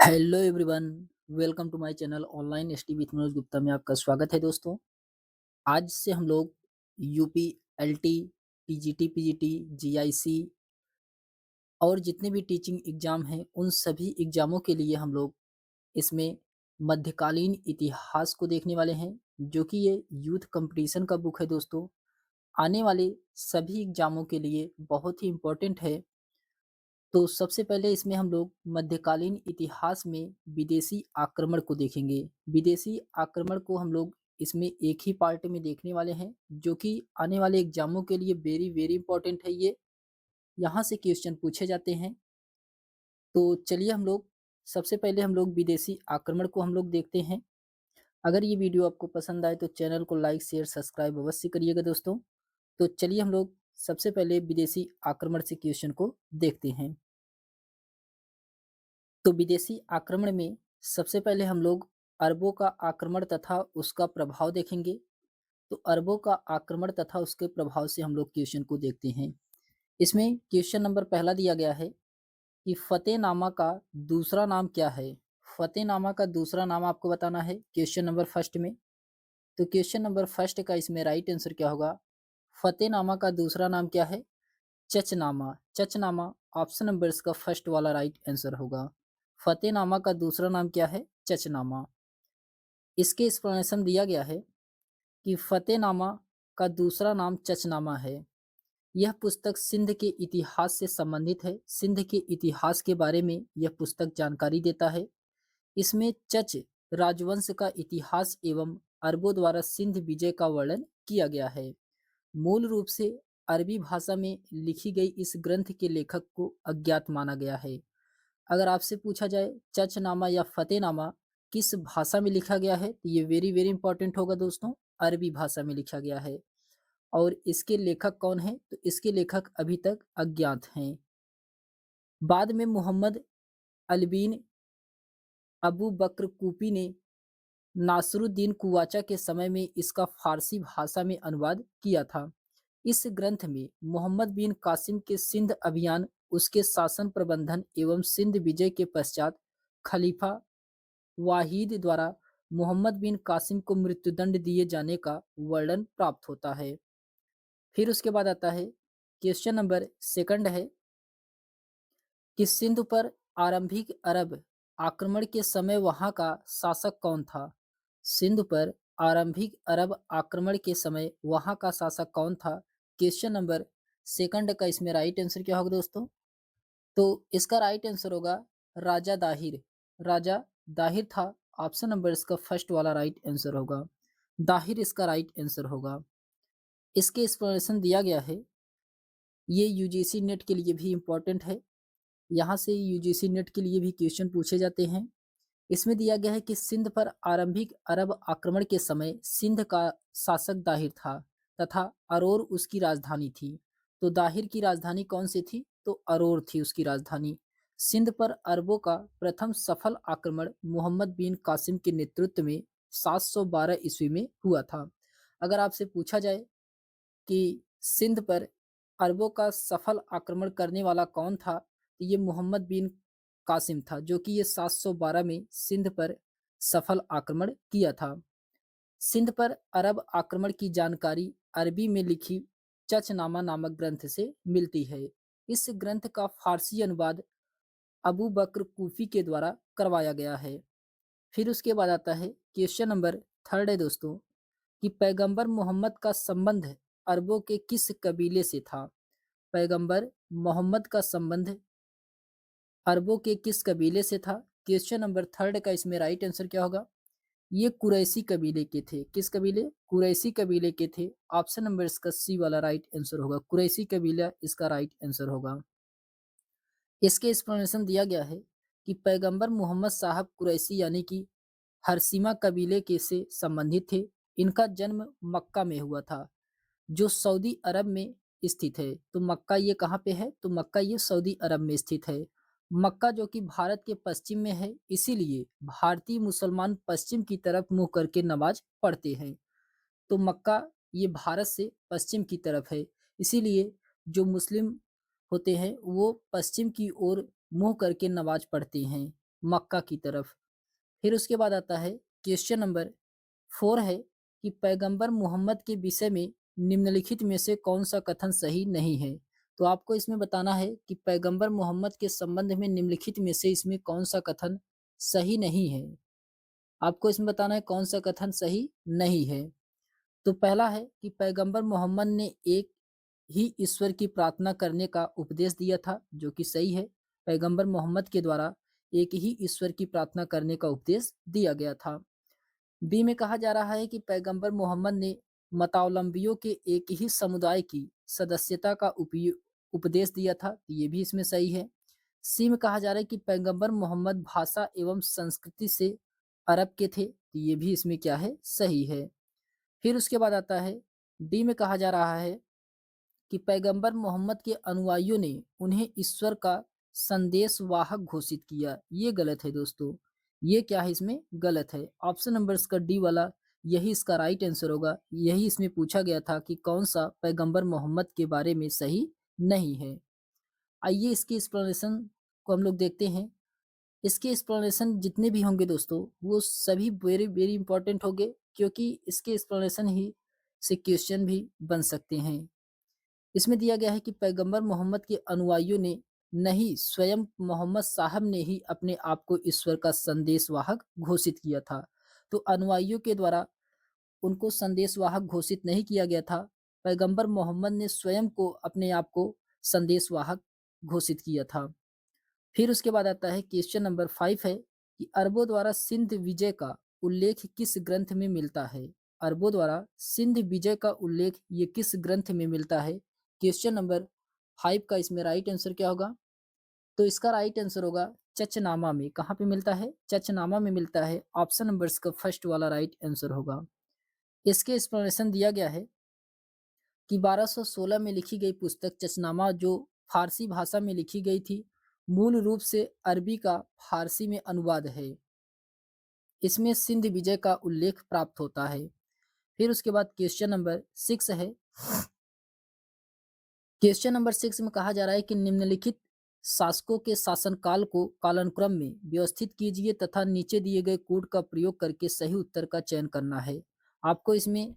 Hello everyone, welcome to my channel online ST with Manoj Gupta में आपका स्वागत है दोस्तों। आज से हम लोग UP, LT, TGT, PGT, GIC और जितने भी टीचिंग एग्जाम हैं उन सभी एग्जामों के लिए हम लोग इसमें मध्यकालीन इतिहास को देखने वाले हैं, जो कि ये यूथ कंपटीशन का बुक है दोस्तों। आने वाले सभी एग्जामों के लिए बहुत ही इम्पोर्टेंट है। तो सबसे पहले इसमें हम लोग मध्यकालीन इतिहास में विदेशी आक्रमण को देखेंगे। विदेशी आक्रमण को हम लोग इसमें एक ही पार्ट में देखने वाले हैं, जो कि आने वाले एग्जामों के लिए वेरी वेरी इंपॉर्टेंट है ये। यहाँ से क्वेश्चन पूछे जाते हैं। तो चलिए हम लोग सबसे पहले हम लोग विदेशी आक्रमण को हम लोग देखते हैं। अगर ये वीडियो आपको पसंद आए तो चैनल को लाइक शेयर सब्सक्राइब अवश्य करिएगा दोस्तों। तो चलिए हम लोग सबसे पहले विदेशी आक्रमण से क्वेश्चन को देखते हैं। तो विदेशी आक्रमण में सबसे पहले हम लोग अरबों का आक्रमण तथा उसका प्रभाव देखेंगे। तो अरबों का आक्रमण तथा उसके प्रभाव से हम लोग क्वेश्चन को देखते हैं। इसमें क्वेश्चन नंबर पहला दिया गया है कि फतेहनामा का दूसरा नाम क्या है। फतेहनामा का दूसरा नाम आपको बताना है क्वेश्चन नंबर फर्स्ट में। तो क्वेश्चन नंबर फर्स्ट का इसमें राइट आंसर क्या होगा? फतेहनामा का दूसरा नाम क्या है? चचनामा। चचनामा ऑप्शन नंबर इसका फर्स्ट वाला राइट आंसर होगा। फतेहनामा का दूसरा नाम क्या है? चचनामा। इसके एक्सप्लेनेशन दिया गया है कि फतेहनामा का दूसरा नाम चचनामा है। यह पुस्तक सिंध के इतिहास से संबंधित है। सिंध के इतिहास के बारे में यह पुस्तक जानकारी देता है। इसमें चच राजवंश का इतिहास एवं अरबों द्वारा सिंध विजय का वर्णन किया गया है। मूल रूप से अरबी भाषा में लिखी गई इस ग्रंथ के लेखक को अज्ञात माना गया है। अगर आपसे पूछा जाए चचनामा या फतेहनामा किस भाषा में लिखा गया है, तो ये वेरी वेरी इंपॉर्टेंट होगा दोस्तों। अरबी भाषा में लिखा गया है। और इसके लेखक कौन है? तो इसके लेखक अभी तक अज्ञात हैं। बाद में मोहम्मद अलबिन अबू बकर कूपी ने नासरुद्दीन कुवाचा के समय में इसका फारसी भाषा में अनुवाद किया था। इस ग्रंथ में मोहम्मद बिन कासिम के सिंध अभियान, उसके शासन प्रबंधन एवं सिंध विजय के पश्चात खलीफा वाहिद द्वारा मोहम्मद बिन कासिम को मृत्युदंड दिए जाने का वर्णन प्राप्त होता है। फिर उसके बाद आता है क्वेश्चन नंबर सेकंड है कि सिंध पर आरंभिक अरब आक्रमण के समय वहां का शासक कौन था? सिंध पर आरंभिक अरब आक्रमण के समय वहां का शासक कौन था? क्वेश्चन नंबर सेकंड का इसमें राइट आंसर क्या होगा दोस्तों? तो इसका राइट आंसर होगा राजा दाहिर। राजा दाहिर था। ऑप्शन नंबर इसका फर्स्ट वाला राइट आंसर होगा। दाहिर इसका राइट आंसर होगा। इसके एक्सप्लेनेशन दिया गया है। ये यूजीसी नेट के लिए भी इम्पोर्टेंट है। यहाँ से यूजीसी नेट के लिए भी क्वेश्चन पूछे जाते हैं। इसमें दिया गया है कि सिंध पर आरंभिक अरब आक्रमण के समय सिंध का शासक दाहिर था तथा अरोर उसकी राजधानी थी। तो दाहिर की राजधानी कौन सी थी? तो अरोर थी उसकी राजधानी। सिंध पर अरबों का प्रथम सफल आक्रमण मोहम्मद बिन कासिम के नेतृत्व में 712 ईस्वी में हुआ था। अगर आपसे पूछा जाए कि सिंध पर अरबों का सफल आक्रमण करने वाला कौन था, तो ये मोहम्मद बिन कासिम था, जो कि ये 712 में सिंध पर सफल आक्रमण किया था। सिंध पर अरब आक्रमण की जानकारी अरबी में लिखी चचनामा नामक ग्रंथ से मिलती है। इस ग्रंथ का फारसी अनुवाद अबू बकर कूफी के द्वारा करवाया गया है। फिर उसके बाद आता है क्वेश्चन नंबर थर्ड है दोस्तों कि पैगंबर मोहम्मद का संबंध अरबों के किस कबीले से था? पैगंबर मोहम्मद का संबंध अरबों के किस कबीले से था? क्वेश्चन नंबर थर्ड का इसमें राइट आंसर क्या होगा? ये कुरैशी कबीले के थे। किस कबीले? कुरैशी कबीले के थे। ऑप्शन नंबर इसका सी वाला राइट आंसर होगा। कुरैशी कबीला इसका राइट आंसर होगा। इसके एक्सप्लेनेशन दिया गया है कि पैगंबर मोहम्मद साहब कुरैशी यानी कि हरसिमा कबीले के से संबंधित थे। इनका जन्म मक्का में हुआ था, जो सऊदी अरब में स्थित है। तो मक्का ये कहाँ पे है? तो मक्का ये सऊदी अरब में स्थित है। मक्का जो कि भारत के पश्चिम में है, इसीलिए भारतीय मुसलमान पश्चिम की तरफ मुंह करके नमाज पढ़ते हैं। तो मक्का ये भारत से पश्चिम की तरफ है, इसीलिए जो मुस्लिम होते हैं वो पश्चिम की ओर मुंह करके नमाज पढ़ते हैं। मक्का की तरफ। फिर उसके बाद आता है क्वेश्चन नंबर 4 है कि पैगंबर मोहम्मद के विषय में निम्नलिखित में से कौन-सा कथन सही नहीं है? तो आपको इसमें बताना है कि पैगंबर मोहम्मद के संबंध में निम्नलिखित में से इसमें कौन-सा कथन सही नहीं है? आपको इसमें बताना है कौन-सा कथन सही नहीं है। तो पहला है कि पैगंबर मोहम्मद ने एक ही ईश्वर की प्रार्थना करने का उपदेश दिया था, जो कि सही है। पैगंबर मोहम्मद के द्वारा एक ही ईश्वर की प्रार्थना करने का उपदेश दिया गया था। बी में कहा जा रहा है कि पैगंबर मोहम्मद ने मतावलंबियों के एक ही समुदाय की सदस्यता का उपदेश दिया था, तो ये भी इसमें सही है। सी में कहा जा रहा है कि पैगंबर मोहम्मद भाषा एवं संस्कृति से अरब के थे, तो ये भी इसमें क्या है, सही है। फिर उसके बाद आता है डी में कहा जा रहा है कि पैगंबर मोहम्मद के अनुयायियों ने उन्हें ईश्वर का संदेश वाहक घोषित किया। ये गलत है दोस्तों। ये क्या है, इसमें गलत है। ऑप्शन नंबर इसका डी वाला यही इसका राइट आंसर होगा। यही इसमें पूछा गया था कि कौन सा पैगंबर मोहम्मद के बारे में सही नहीं है। आइए इसकी एक्सप्लेनेशन को हम लोग देखते हैं। इसके एक्सप्लेनेशन जितने भी होंगे दोस्तों, वो सभी वेरी वेरी इंपॉर्टेंट होंगे, क्योंकि इसके एक्सप्लेनेशन ही से क्वेश्चन भी बन सकते हैं। इसमें दिया गया है कि पैगंबर मोहम्मद के अनुयायियों ने नहीं, स्वयं मोहम्मद साहब ने ही अपने आप को ईश्वर का संदेशवाहक घोषित किया था। तो अनुयायियों के द्वारा उनको संदेशवाहक घोषित नहीं किया गया था। पैगंबर मोहम्मद ने स्वयं को अपने आप को संदेशवाहक घोषित किया था। फिर उसके बाद आता है क्वेश्चन नंबर 5 है कि अरबों द्वारा सिंध विजय का उल्लेख किस ग्रंथ में मिलता है? अरबों द्वारा सिंध विजय का उल्लेख ये किस ग्रंथ में मिलता है? क्वेश्चन नंबर 5 का इसमें राइट आंसर क्या होगा? तो इसका राइट आंसर होगा चचनामा में। कहाँ पे मिलता है? चचनामा में मिलता है। ऑप्शन नंबर इसका फर्स्ट वाला राइट आंसर होगा। इसके एक्सप्लेनेशन दिया गया है कि 1216 में लिखी गई पुस्तक चचनामा, जो फारसी भाषा में लिखी गई थी, मूल रूप से अरबी का फारसी में अनुवाद है। इसमें सिंध विजय का उल्लेख प्राप्त होता है। फिर उसके बाद क्वेश्चन नंबर 6 है। क्वेश्चन नंबर 6 में कहा जा रहा है कि निम्नलिखित शासकों के शासनकाल को कालानुक्रम में व्यवस्थित कीजिए तथा नीचे दिए गए कोड का प्रयोग करके सही उत्तर का चयन करना है। आपको इसमें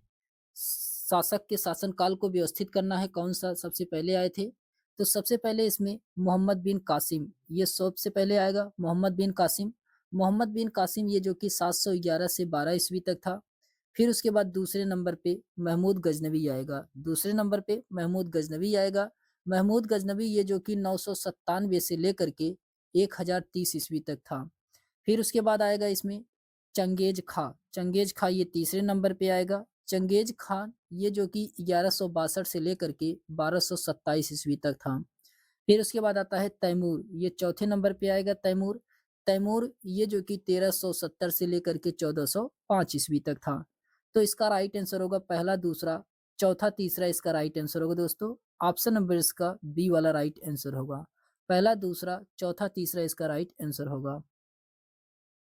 शासक के शासनकाल को व्यवस्थित करना है, कौन सा सबसे पहले आए थे। तो सबसे पहले इसमें मोहम्मद बिन कासिम, ये सबसे पहले आएगा। मोहम्मद बिन कासिम, मोहम्मद बिन कासिम ये जो कि 711 से 12 ईस्वी तक था। फिर उसके बाद दूसरे नंबर पे महमूद गजनवी आएगा। दूसरे नंबर पे महमूद गजनवी आएगा। महमूद गजनवी ये जो कि 997 से लेकर के 1030 ईस्वी तक था। फिर उसके बाद आएगा इसमें चंगेज खां। चंगेज खां ये तीसरे नंबर पे आएगा। चंगेज खान ये जो कि 1162 से लेकर के 1227 ईस्वी तक था। फिर उसके बाद आता है तैमूर, ये चौथे नंबर पे आएगा। तैमूर, तैमूर ये जो कि 1370 से लेकर के 1405 ईस्वी तक था। तो इसका राइट आंसर होगा पहला, दूसरा, चौथा, तीसरा इसका राइट आंसर होगा दोस्तों। ऑप्शन नंबर इसका बी वाला राइट आंसर होगा। पहला, दूसरा, चौथा, तीसरा इसका राइट आंसर होगा।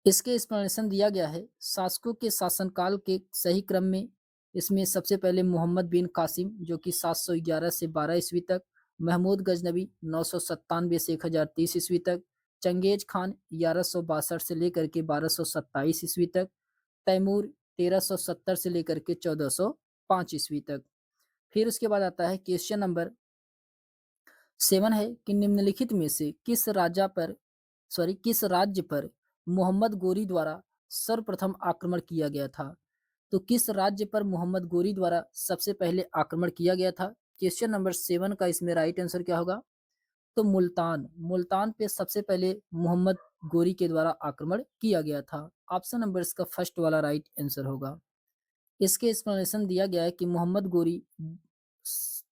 इसके एक्सप्लेनेशन दिया गया है शासकों के शासनकाल के सही क्रम में। इसमें सबसे पहले मोहम्मद बिन कासिम जो कि 711 से 12 ईस्वी तक, महमूद गजनबी 997 से 1030 ईस्वी तक, चंगेज खान 1162 से लेकर के 1227 ईस्वी तक, तैमूर 1370 से लेकर के 1405 ईस्वी तक। फिर उसके बाद आता है क्वेश्चन नंबर 7 है कि निम्नलिखित में से किस राज्य पर मोहम्मद गोरी द्वारा सर्वप्रथम आक्रमण किया गया था? तो किस राज्य पर मोहम्मद गोरी द्वारा सबसे पहले आक्रमण किया गया था? क्वेश्चन नंबर 7 का इसमें राइट आंसर क्या होगा? तो मुल्तान, मुल्तान पे सबसे पहले मोहम्मद गोरी के द्वारा आक्रमण किया गया था। ऑप्शन नंबर इसका फर्स्ट वाला राइट आंसर होगा। इसके एक्सप्लेनेशन दिया गया है कि मोहम्मद गोरी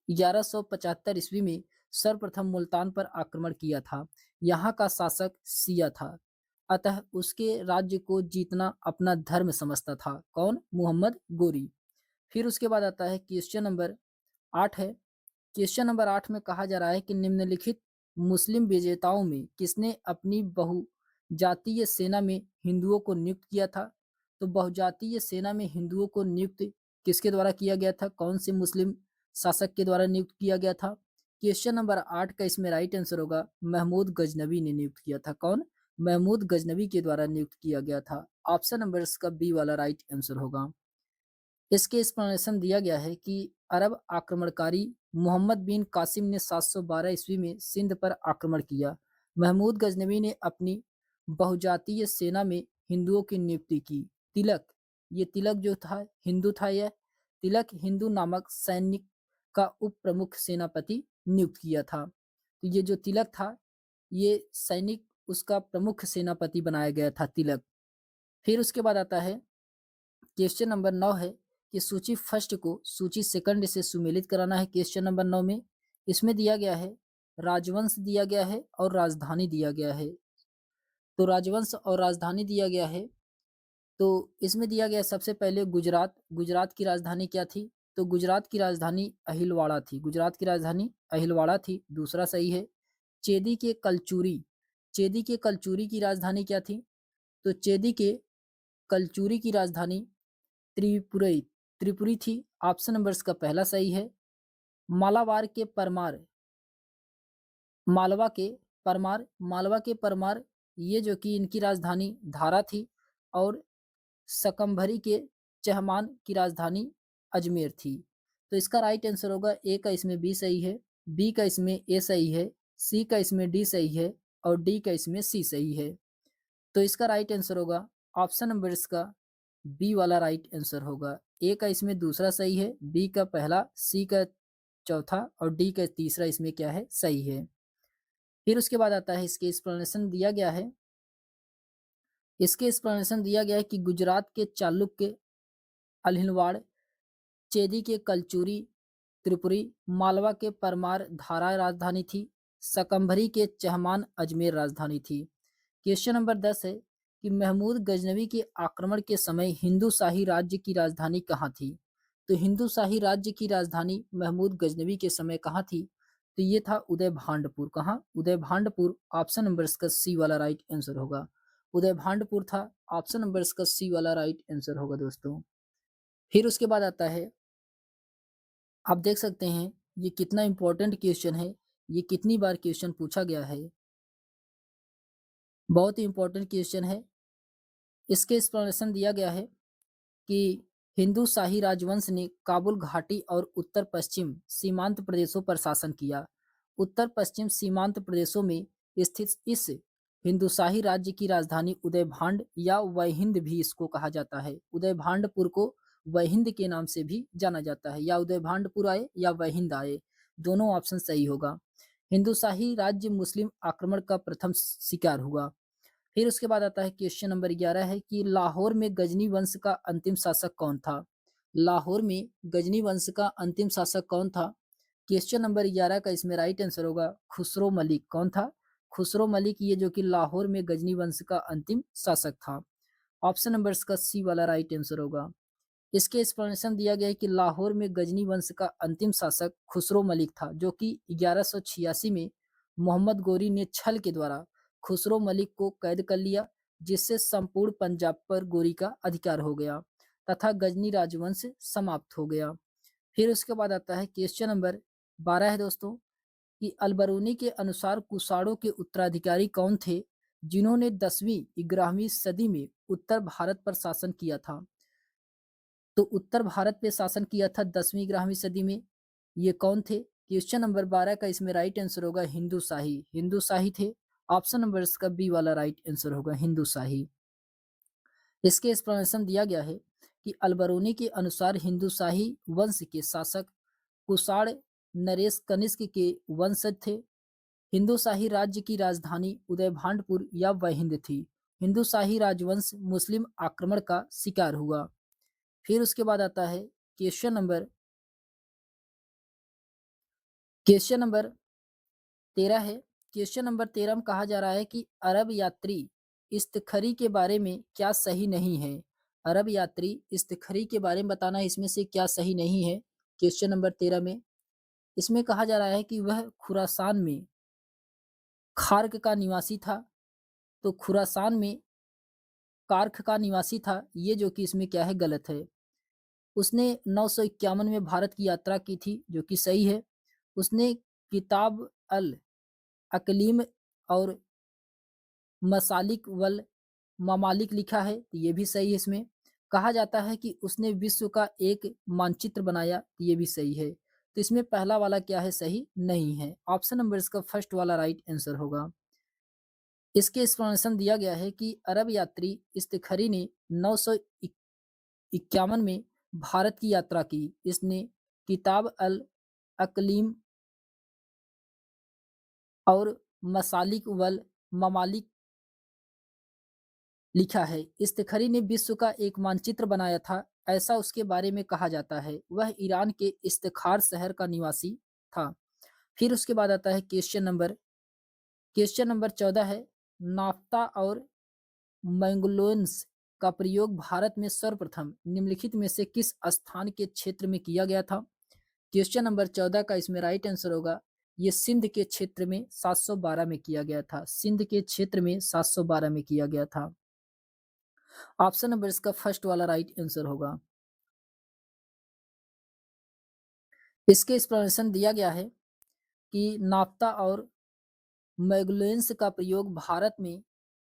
1175 ईस्वी में सर्वप्रथम मुल्तान पर आक्रमण किया था। यहाँ का शासक सिया था, अतः उसके राज्य को जीतना अपना धर्म समझता था। कौन? मोहम्मद गोरी। फिर उसके बाद आता है क्वेश्चन नंबर 8 है। क्वेश्चन नंबर 8 में कहा जा रहा है कि निम्नलिखित मुस्लिम विजेताओं में किसने अपनी बहुजातीय सेना में हिंदुओं को नियुक्त किया था? तो बहुजातीय सेना में हिंदुओं को नियुक्त किसके द्वारा किया गया था? कौन से मुस्लिम शासक के द्वारा नियुक्त किया गया था? क्वेश्चन नंबर 8 का इसमें राइट आंसर होगा महमूद गजनवी ने नियुक्त किया था। कौन? महमूद गजनवी के द्वारा नियुक्त किया गया था। ऑप्शन नंबर इसका बी वाला राइट आंसर होगा। इसके एक्सप्लेनेशन दिया गया है कि अरब आक्रमणकारी मोहम्मद बिन कासिम ने 712 ईस्वी में सिंध पर आक्रमण किया। महमूद गजनवी ने अपनी बहुजातीय सेना में हिंदुओं की नियुक्ति की। तिलक, ये तिलक जो था हिंदू था। यह तिलक हिंदू नामक सैनिक का उप प्रमुख सेनापति नियुक्त किया था। तो ये जो तिलक था, ये सैनिक उसका प्रमुख सेनापति बनाया गया था, तिलक। फिर उसके बाद आता है क्वेश्चन नंबर 9 है कि सूची फर्स्ट को सूची सेकंड से सुमेलित कराना है। क्वेश्चन नंबर 9 में इसमें दिया गया है राजवंश दिया गया है और राजधानी दिया गया है। तो राजवंश और राजधानी दिया गया है, तो इसमें दिया गया सबसे पहले गुजरात। गुजरात की राजधानी क्या थी? तो गुजरात की राजधानी अहिलवाड़ा थी। गुजरात की राजधानी अहिलवाड़ा थी, दूसरा सही है। चेदी के कलचुरी, चेदी के कलचुरी की राजधानी क्या थी? तो चेदी के कलचुरी की राजधानी त्रिपुरी त्रिपुरी थी। ऑप्शन नंबर इसका पहला सही है। मालाबार के परमार, मालवा के परमार, मालवा के परमार, ये जो कि इनकी राजधानी धारा थी। और सकंभरी के चहमान की राजधानी अजमेर थी। तो इसका राइट आंसर होगा ए का इसमें बी सही है, बी का इसमें ए सही है, सी का इसमें डी सही है और डी का इसमें सी सही है। तो इसका राइट आंसर होगा ऑप्शन नंबर इसका बी वाला राइट आंसर होगा। ए का इसमें दूसरा सही है, बी का पहला, सी का चौथा और डी का तीसरा इसमें क्या है? सही है। फिर उसके बाद आता है इसके एक्सप्लेनेशन दिया गया है। इसके एक्सप्लेनेशन दिया गया है कि गुजरात के चालुक्य अल्हिलवाड़, चेदी के कलचुरी त्रिपुरी, मालवा के परमार धारा राजधानी थी, सकंभरी के चहमान अजमेर राजधानी थी। क्वेश्चन नंबर 10 है कि महमूद गजनवी के आक्रमण के समय हिंदू शाही राज्य की राजधानी कहाँ थी? तो हिंदू शाही राज्य की राजधानी महमूद गजनवी के समय कहाँ थी? तो ये था उदय भांडपुर। कहाँ? उदय भांडपुर। ऑप्शन नंबर इसका सी वाला राइट आंसर होगा। उदय भांडपुर था, ऑप्शन नंबर इसका सी वाला राइट आंसर होगा दोस्तों। फिर उसके बाद आता है, आप देख सकते हैं ये कितना इंपॉर्टेंट क्वेश्चन है, ये कितनी बार क्वेश्चन पूछा गया है, बहुत ही इंपॉर्टेंट क्वेश्चन है। इसके एक्सप्लेनेशन दिया गया है कि हिंदू शाही राजवंश ने काबुल घाटी और उत्तर पश्चिम सीमांत प्रदेशों पर शासन किया। उत्तर पश्चिम सीमांत प्रदेशों में स्थित इस हिंदू शाही राज्य की राजधानी उदय भांड या वहिंद भी इसको कहा जाता है। उदय भांडपुर को वहिंद के नाम से भी जाना जाता है। या उदय भांडपुर आए या वहिंद आए, दोनों ऑप्शन सही होगा। हिंदू शाही राज्य मुस्लिम आक्रमण का प्रथम शिकार हुआ। फिर उसके बाद आता है क्वेश्चन नंबर 11 है कि लाहौर में गजनी वंश का अंतिम शासक कौन था? लाहौर में गजनी वंश का अंतिम शासक कौन था? क्वेश्चन नंबर 11 का इसमें राइट आंसर होगा खुसरो मलिक। कौन था? खुसरो मलिक, ये जो कि लाहौर में गजनी वंश का अंतिम शासक था। ऑप्शन नंबर इसका सी वाला राइट आंसर होगा। इसके एक्सप्लेनेशन दिया गया है कि लाहौर में गजनी वंश का अंतिम शासक खुसरो मलिक था, जो कि 1186 में मोहम्मद गोरी ने छल के द्वारा खुसरो मलिक को कैद कर लिया, जिससे संपूर्ण पंजाब पर गोरी का अधिकार हो गया तथा गजनी राजवंश समाप्त हो गया। फिर उसके बाद आता है क्वेश्चन नंबर 12 है दोस्तों कि अलबरूनी के अनुसार कुषाणों के उत्तराधिकारी कौन थे जिन्होंने 10वीं-11वीं सदी में उत्तर भारत पर शासन किया था? तो उत्तर भारत पे शासन किया था 10वीं-11वीं सदी में, ये कौन थे? क्वेश्चन नंबर 12 का इसमें राइट आंसर होगा हिंदू शाही। हिंदू शाही थे, ऑप्शन नंबर इसका बी वाला राइट आंसर होगा, हिंदू शाही। इसके एक्सप्लेनेशन दिया गया है कि अलबरूनी के अनुसार हिंदू शाही वंश के शासक कुषाण नरेश कनिष्क के वंशज थे। हिंदू शाही राज्य की राजधानी उदय भांडपुर या वहिंद थी। हिंदू शाही राजवंश मुस्लिम आक्रमण का शिकार हुआ। फिर उसके बाद आता है क्वेश्चन नंबर क्वेश्चन नंबर 13 है। क्वेश्चन नंबर 13 में कहा जा रहा है कि अरब यात्री इस्तखरी के बारे में क्या सही नहीं है? अरब यात्री इस्तखरी के बारे में बताना है इसमें से क्या सही नहीं है। क्वेश्चन नंबर 13 में इसमें कहा जा रहा है कि वह खुरासान में खार्क का निवासी था। तो खुरासान में कार्ख का निवासी था, ये जो कि इसमें क्या है? गलत है। उसने 951 में भारत की यात्रा की थी, जो कि सही है। उसने किताब अल अकलीम और मसालिक वल ममालिक लिखा है, तो ये भी सही है इसमें। कहा जाता है कि उसने विश्व का एक मानचित्र बनाया, तो ये भी सही है। तो इसमें पहला वाला क्या है, सही नहीं है। ऑप्शन नंबर इसका फर्स्ट वाला राइट आंसर होगा। इसके एक्सप्लेनेशन दिया गया है कि अरब यात्री इस्तिखरी ने 951 में भारत की यात्रा की। इसने किताब अल अकलीम और मसालिक वल ममालिक लिखा है। इस्तिखरी ने विश्व का एक मानचित्र बनाया था, ऐसा उसके बारे में कहा जाता है। वह ईरान के इस्तिखार शहर का निवासी था। फिर उसके बाद आता है क्वेश्चन नंबर 14 है, नाफ्ता और मैंगलोन्स का प्रयोग भारत में सर्वप्रथम निम्नलिखित में से किस स्थान के क्षेत्र में किया गया था? क्वेश्चन नंबर 14 का इसमें राइट आंसर होगा, ये सिंध के क्षेत्र में 712 में किया गया था। सिंध के क्षेत्र में 712 में किया गया था। ऑप्शन नंबर इसका फर्स्ट वाला राइट आंसर होगा। इसके एक्सप्लेनेशन दिया गया है कि नाफ्ता और मैग्लेंस का प्रयोग भारत में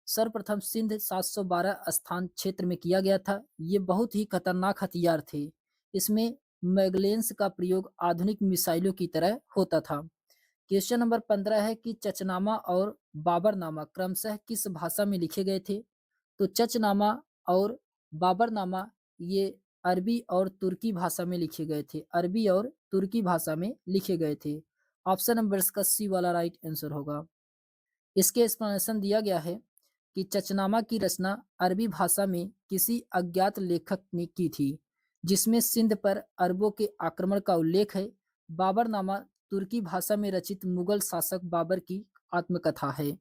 सर्वप्रथम सिंध 712 स्थान क्षेत्र में किया गया था। ये बहुत ही खतरनाक हथियार थे। इसमें मैग्लेंस का प्रयोग आधुनिक मिसाइलों की तरह होता था। क्वेश्चन नंबर 15 है कि चचनामा और बाबरनामा क्रमशः किस भाषा में लिखे गए थे? तो चचनामा और बाबरनामा ये अरबी और तुर्की भाषा में लिखे गए थे। अरबी और तुर्की भाषा में लिखे गए थे। ऑप्शन नंबर इसका सी वाला राइट आंसर होगा। इसके एक्सप्लेनेशन दिया गया है कि चचनामा की रचना अरबी भाषा में किसी अज्ञात लेखक ने की थी, जिसमें सिंध पर अरबों के आक्रमण का उल्लेख है। बाबरनामा तुर्की भाषा में रचित मुगल शासक बाबर की आत्मकथा है।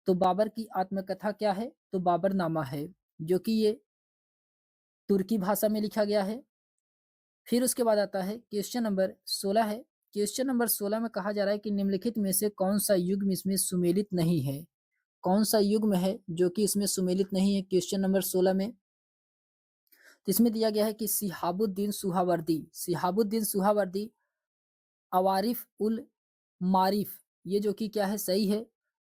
तो बाबर की आत्मकथा क्या है? तो बाबरनामा है, जो कि ये तुर्की भाषा में लिखा गया है। फिर उसके बाद आता है क्वेश्चन नंबर 16 है। क्वेश्चन नंबर 16 में कहा जा रहा है कि निम्नलिखित में से कौन सा युग्म इसमें सुमेलित नहीं है? कौन सा युग्म है जो कि इसमें सुमेलित नहीं है क्वेश्चन नंबर 16 में? तो इसमें दिया गया है कि सिहाबुद्दीन सुहावर्दी अवारिफ उल मारिफ, ये जो कि क्या है, सही है।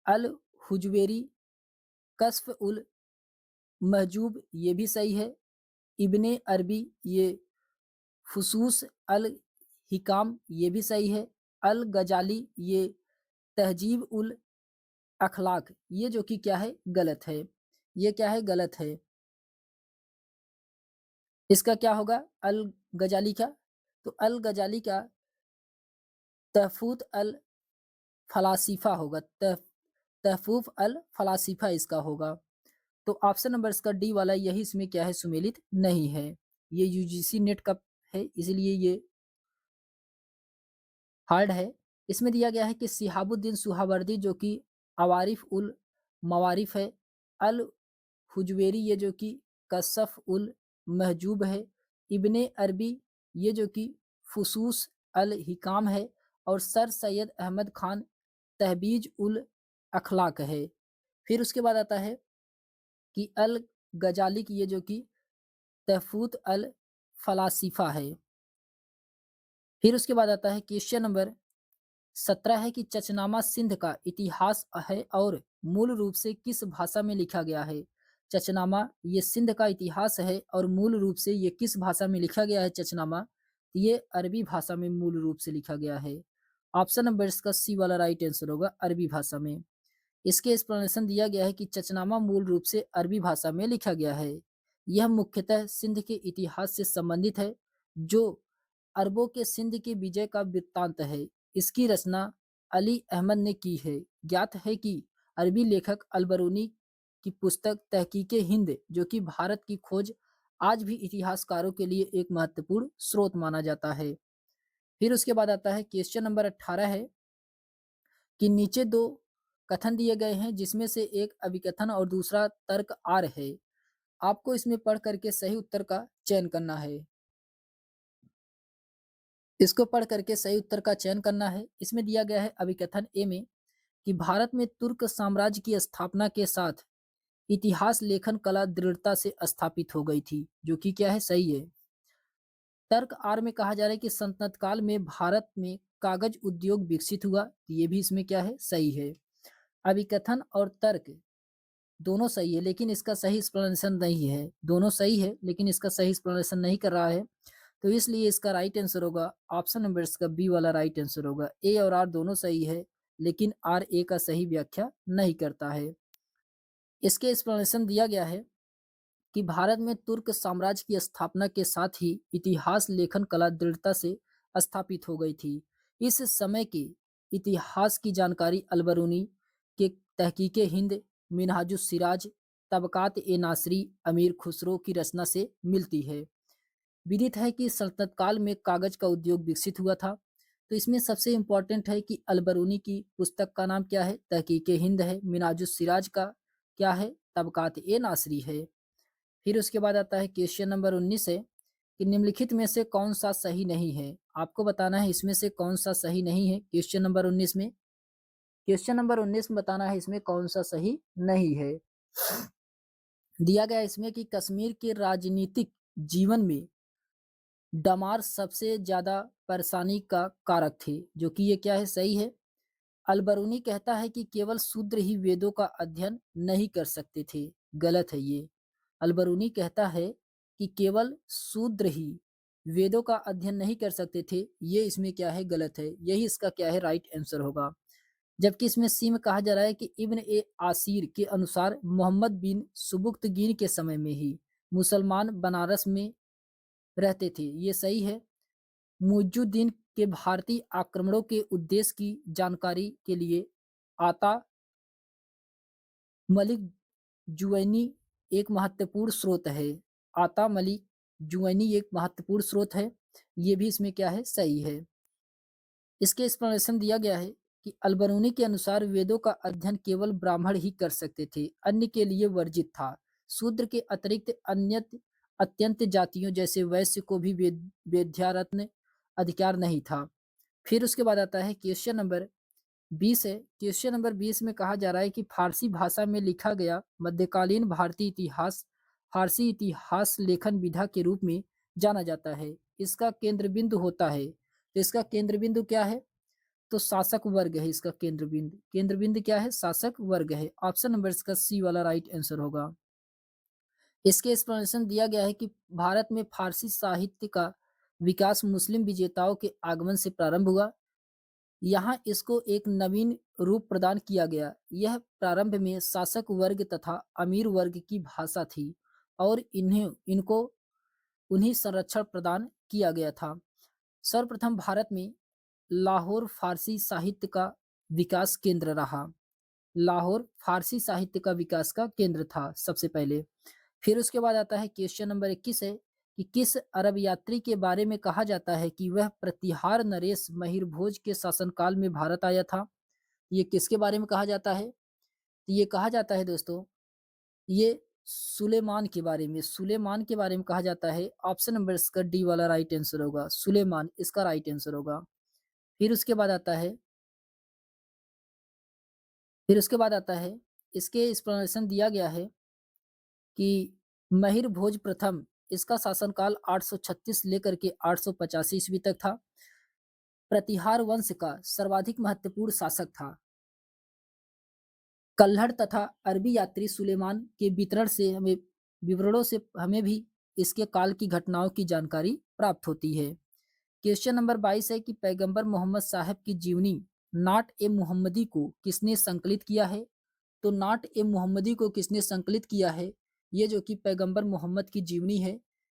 अल हुजवेरी कस्फ उल महजूब, ये भी सही है। इब्ने अरबी ये फुसूस अल हिकाम, ये भी सही है। अल गजाली ये तहजीब उल अखलाक, ये जो कि क्या है, गलत है। ये क्या है, गलत है। इसका क्या होगा अल गजाली का? तो अल गजाली का तहफूत अल फलासिफा होगा। तहफूफ अल फलासिफा इसका होगा। तो ऑप्शन नंबर इसका डी वाला यही इसमें क्या है, सुमेलित नहीं है। ये यूजीसी नेट का है, इसलिए ये हार्ड है। इसमें दिया गया है कि सिहाबुद्दीन सुहावर्दी जो कि अवारिफ उल मवारिफ है। अल हुजवेरी ये जो कि कशफ उल महजूब है। इब्ने अरबी ये जो कि फुसूस अल हिकाम है। और सर सैयद अहमद खान तहबीज उल अखलाक है। फिर उसके बाद आता है कि अल गजाली की ये जो कि तहफूत अल फलासिफा है। फिर उसके बाद आता है क्वेश्चन नंबर 17 है कि चचनामा सिंध का इतिहास है और मूल रूप से किस भाषा में लिखा गया है? चचनामा ये सिंध का इतिहास है और मूल रूप से ये किस भाषा में लिखा गया है? चचनामा ये अरबी भाषा में मूल रूप से लिखा गया है। ऑप्शन नंबर इसका सी वाला राइट आंसर होगा, अरबी भाषा में। इसके एक्सप्लेनेशन दिया गया है कि चचनामा मूल रूप से अरबी भाषा में लिखा गया है। यह मुख्यतः सिंध के इतिहास से संबंधित है, जो अरबों के सिंध के विजय का वृत्तांत है। इसकी रचना अली अहमद ने की है। ज्ञात है कि अरबी लेखक अलबरूनी की पुस्तक तहकीके हिंद, जो कि भारत की खोज, आज भी इतिहासकारों के लिए एक महत्वपूर्ण स्रोत माना जाता है। फिर उसके बाद आता है क्वेश्चन नंबर 18 है कि नीचे दो कथन दिए गए हैं, जिसमें से एक अभिकथन और दूसरा तर्क आर है। आपको इसमें पढ़ करके सही उत्तर का चयन करना है। इसको पढ़ करके सही उत्तर का चयन करना है। इसमें दिया गया है अभिकथन ए में कि भारत में तुर्क साम्राज्य की स्थापना के साथ इतिहास लेखन कला दृढ़ता से स्थापित हो गई थी, जो कि क्या है, सही है। तर्क आर में कहा जा रहा है कि सल्तनत काल में भारत में कागज उद्योग विकसित हुआ, ये भी इसमें क्या है, सही है। अभिकथन और तर्क दोनों सही है, लेकिन इसका सही एक्सप्लेनेशन नहीं है। दोनों सही है, लेकिन इसका सही एक्सप्लेनेशन नहीं कर रहा है। तो इसलिए इसका राइट आंसर होगा ऑप्शन नंबर इसका बी वाला राइट आंसर होगा। ए और आर दोनों सही है, लेकिन आर ए का सही व्याख्या नहीं करता है। इसके एक्सप्लेनेशन दिया गया है कि भारत में तुर्क साम्राज्य की स्थापना के साथ ही इतिहास लेखन कला दृढ़ता से स्थापित हो गई थी। इस समय के इतिहास की जानकारी अलबरूनी के तहकीके हिंद, मिनहाजुस सिराज, तबकात ए नासरी, अमीर खुसरो की रचना से मिलती है। विदित है कि सल्तनत काल में कागज का उद्योग विकसित हुआ था। तो इसमें सबसे इम्पोर्टेंट है कि अलबरूनी की पुस्तक का नाम क्या है, तहकीके हिंद है। मिनाजुस सिराज का क्या है, तबकात ए नासरी है। फिर उसके बाद आता है क्वेश्चन नंबर 19 है कि निम्नलिखित में से कौन सा सही नहीं है। आपको बताना है इसमें से कौन सा सही नहीं है। क्वेश्चन नंबर 19 में बताना है इसमें कौन सा सही नहीं है। दिया गया इसमें कि कश्मीर के राजनीतिक जीवन में डमार सबसे ज्यादा परेशानी का कारक थे, जो कि ये क्या है, सही है। अलबरूनी कहता है कि केवल शूद्र ही वेदों का अध्ययन नहीं कर सकते थे, गलत है ये। अलबरूनी कहता है कि केवल शूद्र ही वेदों का अध्ययन नहीं कर सकते थे, ये इसमें क्या है, गलत है। यही इसका क्या है, राइट आंसर होगा। जबकि इसमें सी में कहा जा रहा है कि इब्न ए आसिर के अनुसार मोहम्मद बिन सुबुक्तगीन के समय में ही मुसलमान बनारस में रहते थे, ये सही है। मुइजुद्दीन के भारतीय आक्रमणों के उद्देश्य की जानकारी के लिए आता मलिक जुवैनी एक महत्वपूर्ण स्रोत है। आता मलिक जुवैनी एक महत्वपूर्ण स्रोत है, ये भी इसमें क्या है, सही है। इसके एक्सप्लेनेशन दिया गया है कि अलबरूनी के अनुसार वेदों का अध्ययन केवल ब्राह्मण ही कर सकते थे, अन्य के लिए वर्जित था। शूद्र के अतिरिक्त अन्य अत्यंत जातियों जैसे वैश्य को भी वेद्यारत्न अधिकार नहीं था। फिर उसके बाद आता है क्वेश्चन नंबर 20 है। क्वेश्चन नंबर 20 में कहा जा रहा है कि फारसी भाषा में लिखा गया मध्यकालीन भारतीय इतिहास फारसी इतिहास लेखन विधा के रूप में जाना जाता है। इसका केंद्र बिंदु होता है। तो इसका केंद्र बिंदु क्या है, तो शासक वर्ग है। इसका केंद्र बिंदु क्या है, शासक वर्ग है। ऑप्शन नंबर इसका सी वाला राइट आंसर होगा। इसके एक्सप्लेनेशन दिया गया है कि भारत में फारसी साहित्य का विकास मुस्लिम विजेताओं के आगमन से प्रारंभ हुआ। यहाँ इसको एक नवीन रूप प्रदान किया गया। यह प्रारंभ में शासक वर्ग तथा अमीर वर्ग की भाषा थी और इन्हें इनको उन्हीं संरक्षण प्रदान किया गया था। सर्वप्रथम भारत में लाहौर फारसी साहित्य का विकास केंद्र रहा। लाहौर फारसी साहित्य का विकास का केंद्र था सबसे पहले। फिर उसके बाद आता है क्वेश्चन नंबर 21 है कि किस अरब यात्री के बारे में कहा जाता है कि वह प्रतिहार नरेश महिर भोज के शासनकाल में भारत आया था। ये किसके बारे में कहा जाता है, तो ये कहा जाता है दोस्तों, ये सुलेमान के बारे में कहा जाता है। ऑप्शन नंबर इसका डी वाला राइट आंसर होगा, सुलेमान इसका राइट आंसर होगा। फिर उसके बाद आता है फिर उसके बाद आता है इसके एक्सप्लेनेशन दिया गया है कि महिर भोज प्रथम इसका शासनकाल 836 लेकर के 885 ईस्वी तक था। प्रतिहार वंश का सर्वाधिक महत्वपूर्ण शासक था। कल्हड़ तथा अरबी यात्री सुलेमान के विवरणों से हमें भी इसके काल की घटनाओं की जानकारी प्राप्त होती है। क्वेश्चन नंबर 22 है कि पैगंबर मोहम्मद साहब की जीवनी नाट ए मुहम्मदी को किसने संकलित किया है। तो नाट ए मुहम्मदी को किसने संकलित किया है, ये जो कि पैगंबर मोहम्मद की जीवनी है।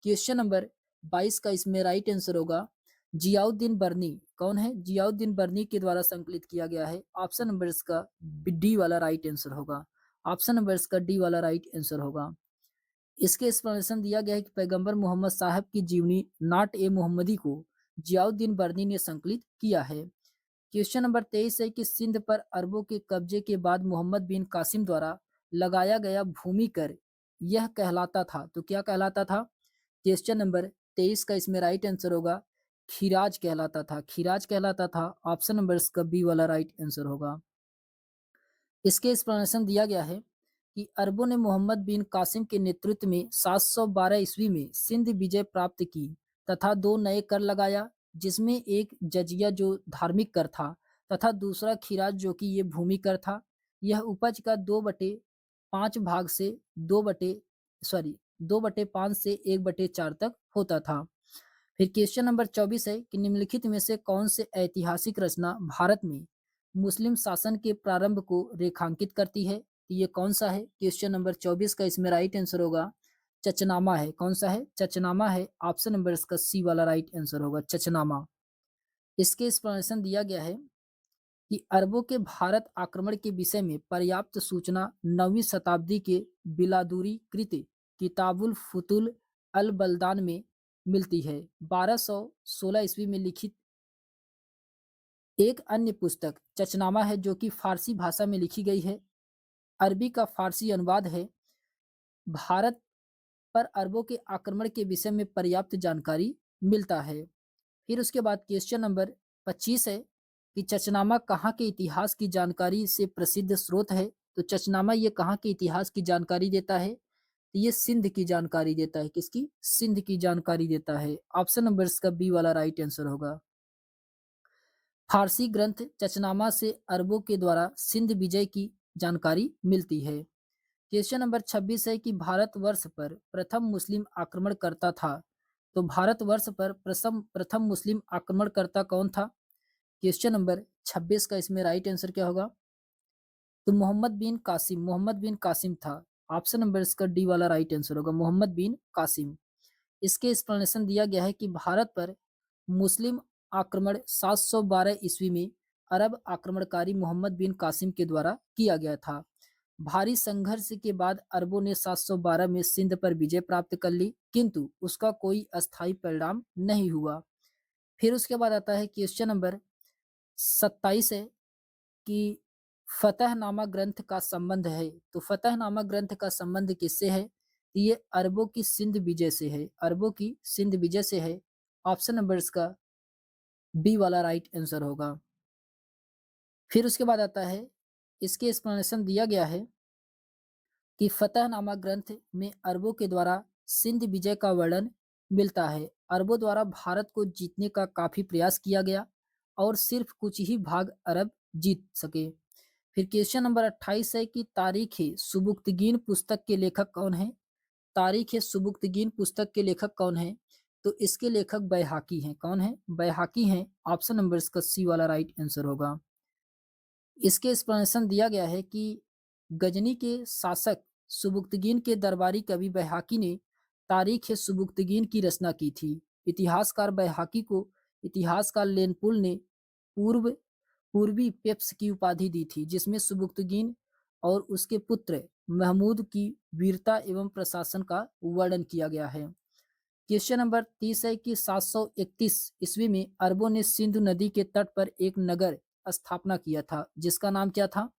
क्वेश्चन नंबर 22 का इसमें राइट आंसर होगा जियाउद्दीन बर्नी। कौन है, जियाउद्दीन बर्नी के द्वारा संकलित किया गया है। ऑप्शन नंबर इसका डी वाला राइट आंसर होगा। ऑप्शन नंबर इसका डी वाला राइट आंसर होगा। इसके एक्सप्लेनेशन दिया गया है कि पैगंबर मोहम्मद साहब की जीवनी नाट ए मोहम्मदी को जियाउद्दीन बर्नी ने संकलित किया है। क्वेश्चन नंबर 23 है कि सिंध पर अरबों के कब्जे के बाद मोहम्मद बिन कासिम द्वारा लगाया गया भूमि कर यह कहलाता था। तो क्या कहलाता था, क्वेश्चन नंबर 23 का इसमें राइट आंसर होगा खीराज कहलाता था। ऑप्शन नंबर इसका बी वाला राइट आंसर होगा। इसके एक्सप्लेनेशन दिया गया है कि अरबों ने मोहम्मद बिन कासिम के नेतृत्व में 712 ईस्वी में सिंध विजय प्राप्त की तथा दो नए कर लगाया, जिसमें एक जजिया जो धार्मिक कर था तथा दूसरा खिराज जो कि ये भूमि कर था। यह उपज का 2/3 5 भाग से 2/5 से 1/4 तक होता था। फिर क्वेश्चन नंबर 24 है कि निम्नलिखित में से कौन से ऐतिहासिक रचना भारत में मुस्लिम शासन के प्रारंभ को रेखांकित करती है? तो ये कौन सा है? क्वेश्चन नंबर 24 का इसमें राइट आंसर होगा चचनामा है। कौन सा है? चचनामा है। ऑप्शन नंबर इसका सी वाला राइट आंसर होगा चचनामा। इसके एक्सप्लेनेशन दिया गया है कि अरबों के भारत आक्रमण के विषय में पर्याप्त सूचना 9वीं शताब्दी के बिलादुरी कृत किताबुल फुतुल अल बलदान में मिलती है। 1216 ईस्वी में लिखित एक अन्य पुस्तक चचनामा है जो कि फारसी भाषा में लिखी गई है। अरबी का फारसी अनुवाद है। भारत पर अरबों के आक्रमण के विषय में पर्याप्त जानकारी मिलता है। फिर उसके बाद क्वेश्चन नंबर 25 है कि चचनामा कहाँ के इतिहास की जानकारी से प्रसिद्ध स्रोत है? तो चचनामा ये कहाँ के इतिहास की जानकारी देता है? तो ये सिंध की जानकारी देता है। किसकी? सिंध की जानकारी देता है। ऑप्शन नंबर इसका बी वाला राइट आंसर होगा। फारसी ग्रंथ चचनामा से अरबों के द्वारा सिंध विजय की जानकारी मिलती है। क्वेश्चन नंबर 26 है कि भारतवर्ष पर प्रथम मुस्लिम आक्रमणकर्ता था। तो भारतवर्ष पर प्रथम मुस्लिम आक्रमणकर्ता कौन था? क्वेश्चन नंबर 26 का इसमें राइट आंसर क्या होगा? तो मोहम्मद बिन कासिम था। ऑप्शन नंबर इसका डी वाला राइट आंसर होगा, मोहम्मद बिन कासिम। इसके एक्सप्लेनेशन दिया गया है कि भारत पर मुस्लिम आक्रमण 712 ईस्वी में अरब आक्रमणकारी मोहम्मद बिन कासिम के द्वारा किया गया था। भारी संघर्ष के बाद अरबों ने 712 में सिंध पर विजय प्राप्त कर ली, किंतु उसका कोई अस्थायी परिणाम नहीं हुआ। फिर उसके बाद आता है क्वेश्चन नंबर 27 है कि फतहनामा ग्रंथ का संबंध है। तो फतहनामा ग्रंथ का संबंध किससे है? ये अरबों की सिंध विजय से है। अरबों की सिंध विजय से है। ऑप्शन नंबर इसका बी वाला राइट आंसर होगा। फिर उसके बाद आता है, इसके एक्सप्लेनेशन दिया गया है कि फतहनामा ग्रंथ में अरबों के द्वारा सिंध विजय का वर्णन मिलता है। अरबों द्वारा भारत को जीतने का काफी प्रयास किया गया और सिर्फ कुछ ही भाग अरब जीत सके। फिर क्वेश्चन नंबर 28 है कि तारीख सुबुक्तगीन पुस्तक के लेखक कौन है? तारीख सुबुक्तगीन पुस्तक के लेखक कौन है? तो इसके लेखक बैहाकी हैं। कौन है? बैहाकी हैं। ऑप्शन नंबर इसका सी वाला राइट आंसर होगा। इसके एक्सप्लेनेशन दिया गया है कि गजनी के शासक सुबुक्तगीन के दरबारी कवि बैहाकी ने तारीख सुबुक्तगीन की रचना की थी। इतिहासकार बैहाकी को इतिहासकार लेनपुल ने पूर्व पूर्वी पेप्स की उपाधि दी थी, जिसमें सुबुक्तगीन और उसके पुत्र महमूद की वीरता एवं प्रशासन का वर्णन किया गया है। क्वेश्चन नंबर 30 है कि 731 ईस्वी में अरबों ने सिंधु नदी के तट पर एक नगर स्थापना किया था, जिसका नाम क्या था?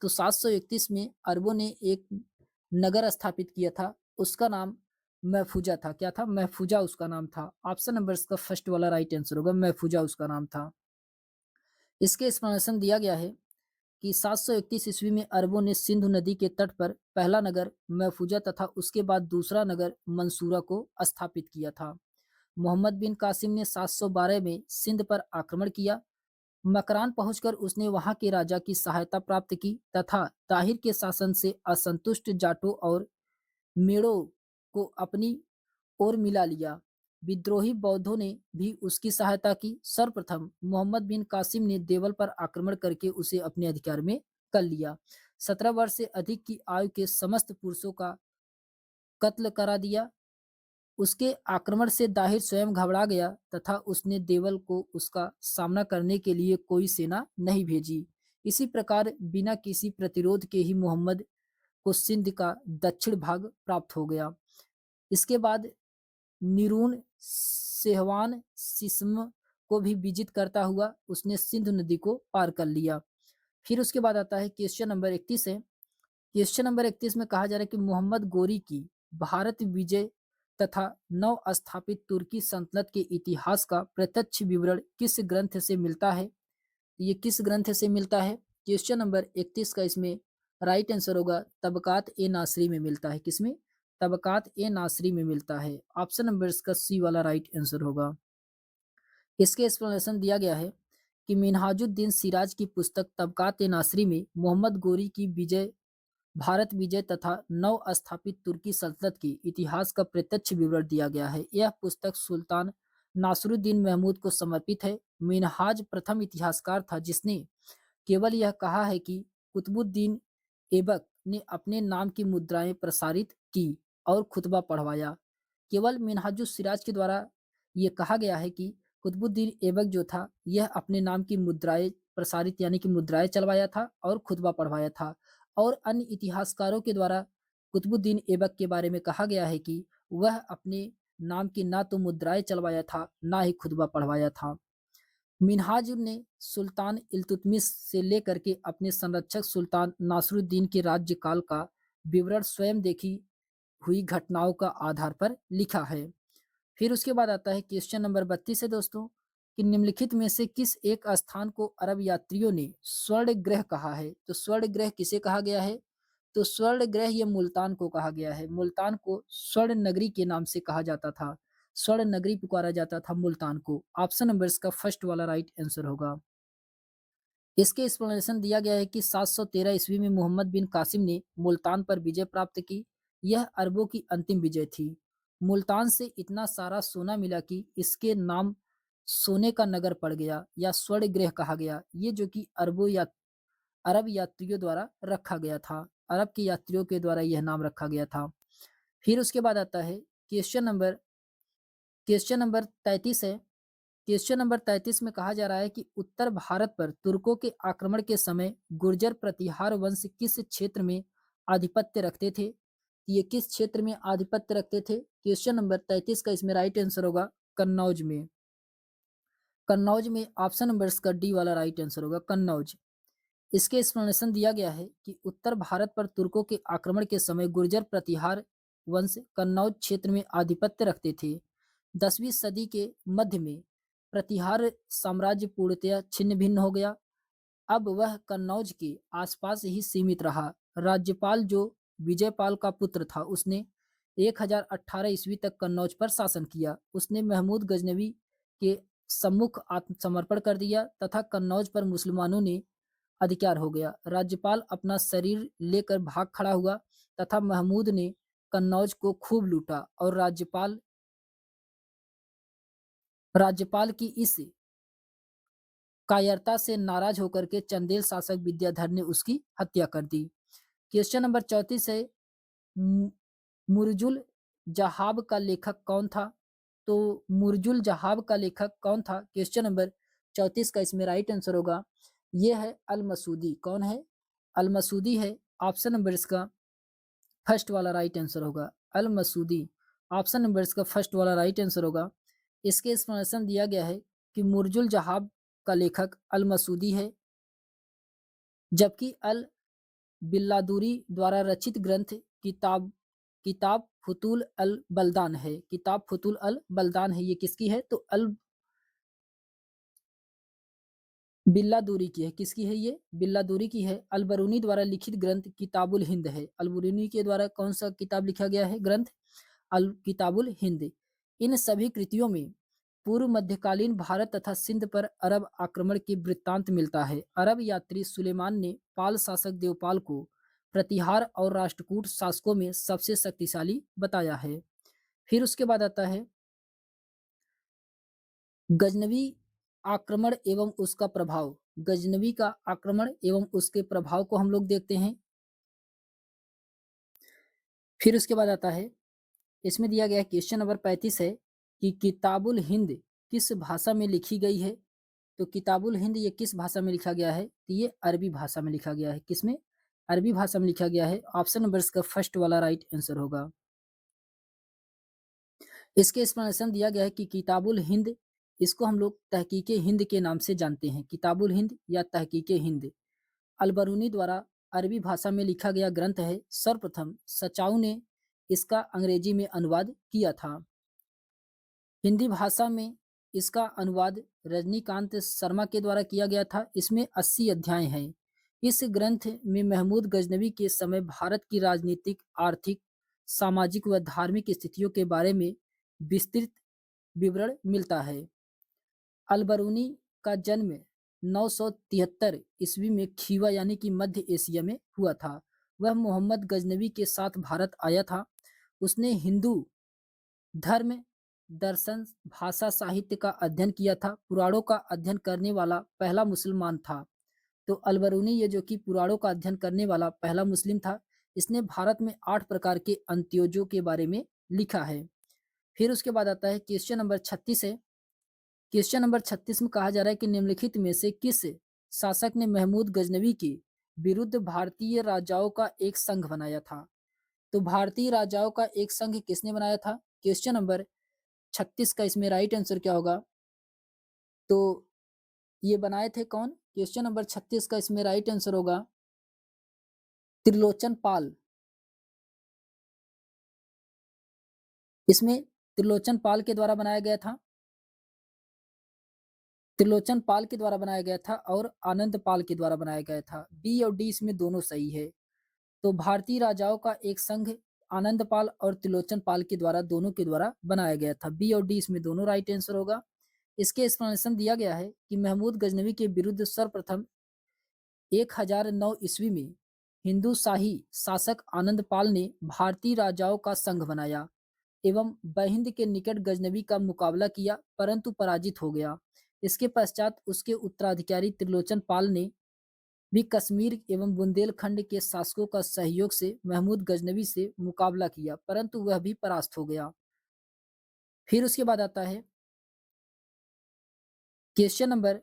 तो 731 में अरबों ने एक नगर स्थापित किया था, उसका नाम महफूजा था। क्या था? महफूजा उसका नाम था। ऑप्शन नंबर इसका फर्स्ट वाला राइट आंसर होगा, महफूजा उसका नाम था। इसके एक्सप्लेनेशन दिया गया है कि 731 ईस्वी में अरबों ने सिंधु नदी के तट पर पहला नगर महफूजा तथा उसके बाद दूसरा नगर मंसूरा को स्थापित किया था। मोहम्मद बिन कासिम ने 712 में सिंध पर आक्रमण किया। मकरान पहुंचकर उसने वहां के राजा की सहायता प्राप्त की तथा ताहिर के शासन से असंतुष्ट जाटों और मेड़ों को अपनी ओर मिला लिया। विद्रोही बौद्धों ने भी उसकी सहायता की। सर्वप्रथम मोहम्मद बिन कासिम ने देवल पर आक्रमण करके उसे अपने अधिकार में कर लिया। 17 वर्ष से अधिक की आयु के समस्त पुरुषों का कत्ल करा दिया। उसके आक्रमण से दाहिर स्वयं घबरा गया तथा उसने देवल को उसका सामना करने के लिए कोई सेना नहीं भेजी। इसी प्रकार बिना किसी प्रतिरोध के ही मोहम्मद को सिंध का दक्षिण भाग प्राप्त हो गया। इसके बाद निरून सेहवान सिस्म को भी विजित करता हुआ उसने सिंधु नदी को पार कर लिया। फिर उसके बाद आता है क्वेश्चन नंबर 31 है। क्वेश्चन नंबर 31 में कहा जा रहा है कि मोहम्मद गोरी की भारत विजय तथा नव स्थापित तुर्की सल्तनत के इतिहास का प्रत्यक्ष विवरण किस ग्रंथ से मिलता है? ये किस ग्रंथ से मिलता है? क्वेश्चन नंबर 31 का इसमें राइट आंसर होगा तबकात ए नासरी में मिलता है। किसमें? तबकात ए नासरी में मिलता है। ऑप्शन नंबर इसका सी वाला राइट आंसर होगा। इसके एक्सप्लेनेशन दिया गया है कि मिनहाजुद्दीन सिराज की पुस्तक तबकात ए नासरी में मोहम्मद गोरी की विजय भारत विजय तथा नव स्थापित तुर्की सल्तनत के इतिहास का प्रत्यक्ष विवरण दिया गया है। यह पुस्तक सुल्तान नासरुद्दीन महमूद को समर्पित है। मिनहाज प्रथम इतिहासकार था जिसने केवल यह कहा है कि कुतुबुद्दीन ऐबक ने अपने नाम की मुद्राएं प्रसारित की और खुतबा पढ़वाया। केवल मिनहाजुस सिराज के द्वारा ये कहा गया है कि कुतुबुद्दीन ऐबक जो था यह अपने नाम की मुद्राएं प्रसारित यानी कि मुद्राएं चलवाया था और खुतबा पढ़वाया था। और अन्य इतिहासकारों के द्वारा कुतुबुद्दीन ऐबक के बारे में कहा गया है कि वह अपने नाम की ना तो मुद्राएं चलवाया था ना ही खुतबा पढ़वाया था। मिन्हाज ने सुल्तान इल्तुतमिश से लेकर के अपने संरक्षक सुल्तान नासरुद्दीन के राज्यकाल का विवरण स्वयं देखी हुई घटनाओं का आधार पर लिखा है। फिर उसके बाद आता है क्वेश्चन नंबर 32 है दोस्तों कि निम्नलिखित में से किस एक स्थान को अरब यात्रियों ने स्वर्ण ग्रह कहा है। तो स्वर्ण ग्रह किसे कहा गया है? तो स्वर्ण ग्रह ये मुल्तान को कहा गया है। मुल्तान को स्वर्ण नगरी के नाम से कहा जाता था। स्वर्ण नगरी पुकारा जाता था मुल्तान को। ऑप्शन नंबर इसका फर्स्ट वाला राइट आंसर होगा। इसके एक्सप्लेनेशन दिया गया है कि 713 ईस्वी में मोहम्मद बिन कासिम ने मुल्तान पर विजय प्राप्त की। यह अरबों की अंतिम विजय थी। मुल्तान से इतना सारा सोना मिला कि इसके नाम सोने का नगर पड़ गया या स्वर्ण गृह कहा गया। ये जो कि अरब यात्रियों द्वारा रखा गया था। अरब के यात्रियों के द्वारा यह नाम रखा गया था। फिर उसके बाद आता है क्वेश्चन नंबर 33 है। क्वेश्चन नंबर 33 में कहा जा रहा है कि उत्तर भारत पर तुर्कों के आक्रमण के समय गुर्जर प्रतिहार वंश किस क्षेत्र में आधिपत्य रखते थे? ये किस क्षेत्र में आधिपत्य रखते थे? क्वेश्चन नंबर 33 का इसमें राइट आंसर होगा कन्नौज में। कन्नौज में ऑप्शन नंबर इसका डी वाला राइट आंसर होगा कन्नौज। इसके एक्सप्लेनेशन दिया गया है कि उत्तर भारत पर तुर्कों के आक्रमण के समय गुर्जर प्रतिहार वंश कन्नौज क्षेत्र में आधिपत्य रखते थे। 10वीं सदी के मध्य में प्रतिहार साम्राज्य पूर्णतया छिन्न भिन्न हो गया। अब वह कन्नौज के आसपास ही सीमित रहा। राज्यपाल जो विजयपाल का पुत्र था उसने 1018 ईस्वी तक कन्नौज पर शासन किया। उसने महमूद गजनवी के सम्मुख आत्मसमर्पण कर दिया तथा कन्नौज पर मुसलमानों ने अधिकार हो गया। राज्यपाल अपना शरीर लेकर भाग खड़ा हुआ तथा महमूद ने कन्नौज को खूब लूटा और राज्यपाल की इस कायरता से नाराज होकर के चंदेल शासक विद्याधर ने उसकी हत्या कर दी। क्वेश्चन नंबर 34 है मुरजुल जहाब का लेखक कौन था? तो मुरजुल जहाब का लेखक कौन था? क्वेश्चन नंबर 34 का इसमें राइट आंसर होगा यह है अल मसूदी। कौन है? अल मसूदी है। ऑप्शन नंबर इसका फर्स्ट वाला राइट आंसर होगा अल मसूदी। ऑप्शन नंबर इसका फर्स्ट वाला राइट आंसर होगा। इसके एक्सप्लेनेशन दिया गया है कि मुरजुल जहाब का लेखक अल मसूदी है जबकि अल बिल्लादुरी द्वारा रचित ग्रंथ किताब फुतूल अल बलदान है। किताब फुतूल अल बलदान है। ये किसकी है? तो अल बिल्लादुरी की है। किसकी है? ये बिल्लादुरी की है। अलबरूनी द्वारा लिखित ग्रंथ किताबुल हिंद है। अलबरूनी के द्वारा कौन सा किताब लिखा गया है ग्रंथ? अल किताबुल हिंद। इन सभी कृतियों में पूर्व मध्यकालीन भारत तथा सिंध पर अरब आक्रमण के वृत्तांत मिलता है। अरब यात्री सुलेमान ने पाल शासक देवपाल को प्रतिहार और राष्ट्रकूट शासकों में सबसे शक्तिशाली बताया है। फिर उसके बाद आता है गजनवी आक्रमण एवं उसका प्रभाव। गजनवी का आक्रमण एवं उसके प्रभाव को हम लोग देखते हैं। फिर उसके बाद आता है इसमें दिया गया क्वेश्चन नंबर 35 है कि किताबुल हिंद किस भाषा में लिखी गई है? तो किताबुल हिंद ये किस भाषा में लिखा गया है? तो ये अरबी भाषा में लिखा गया है। किसमें? अरबी भाषा में लिखा गया है। ऑप्शन नंबर इसका फर्स्ट वाला राइट आंसर होगा। इसके एक्सप्लेनेशन दिया गया है कि किताबुल हिंद इसको हम लोग तहकीके हिंद के नाम से जानते हैं। किताबुल हिंद या तहकीके हिंद अलबरूनी द्वारा अरबी भाषा में लिखा गया ग्रंथ है। सर्वप्रथम सचाऊ ने इसका अंग्रेजी में अनुवाद किया था। हिंदी भाषा में इसका अनुवाद रजनीकांत शर्मा के द्वारा किया गया था। इसमें 80 अध्याय हैं। इस ग्रंथ में महमूद गजनवी के समय भारत की राजनीतिक, आर्थिक, सामाजिक व धार्मिक स्थितियों के बारे में विस्तृत विवरण मिलता है। अलबरूनी का जन्म 973 ईस्वी में खीवा यानी कि मध्य एशिया में हुआ था। वह मोहम्मद गजनवी के साथ भारत आया था। उसने हिंदू धर्म, दर्शन, भाषा, साहित्य का अध्ययन किया था। पुराणों का अध्ययन करने वाला पहला मुसलमान था। तो अल-बरूनी ये जो कि पुराणों का अध्ययन करने वाला पहला मुस्लिम था। इसने भारत में 8 प्रकार के अंत्योजों के बारे में लिखा है। फिर उसके बाद आता है क्वेश्चन नंबर 36 है। क्वेश्चन नंबर 36 में कहा जा रहा है कि निम्नलिखित में से किस शासक ने महमूद गजनवी के विरुद्ध भारतीय राजाओं का एक संघ बनाया था? तो भारतीय राजाओं का एक संघ किसने बनाया था? क्वेश्चन नंबर 36 का इसमें राइट आंसर क्या होगा? तो ये बनाए थे कौन? क्वेश्चन नंबर 36 का इसमें राइट आंसर होगा त्रिलोचन पाल। इसमें त्रिलोचन पाल के द्वारा बनाया गया था। त्रिलोचन पाल के द्वारा बनाया गया था और आनंद पाल के द्वारा बनाया गया था। बी और डी इसमें दोनों सही है। तो भारतीय राजाओं का एक संघ आनंद पाल और त्रिलोचन पाल के द्वारा दोनों के द्वारा बनाया गया था। बी और डी इसमें दोनों राइट आंसर होगा। इसके एक्सप्लेनेशन दिया गया है कि महमूद गजनवी के विरुद्ध सर्वप्रथम 1009 ईस्वी में हिंदू शाही शासक आनंद पाल ने भारतीय राजाओं का संघ बनाया एवं बहिंद के निकट गजनवी का मुकाबला किया, परंतु पराजित हो गया। इसके पश्चात उसके उत्तराधिकारी त्रिलोचन पाल ने भी कश्मीर एवं बुंदेलखंड के शासकों का सहयोग से महमूद गजनवी से मुकाबला किया, परंतु वह भी परास्त हो गया। फिर उसके बाद आता है क्वेश्चन नंबर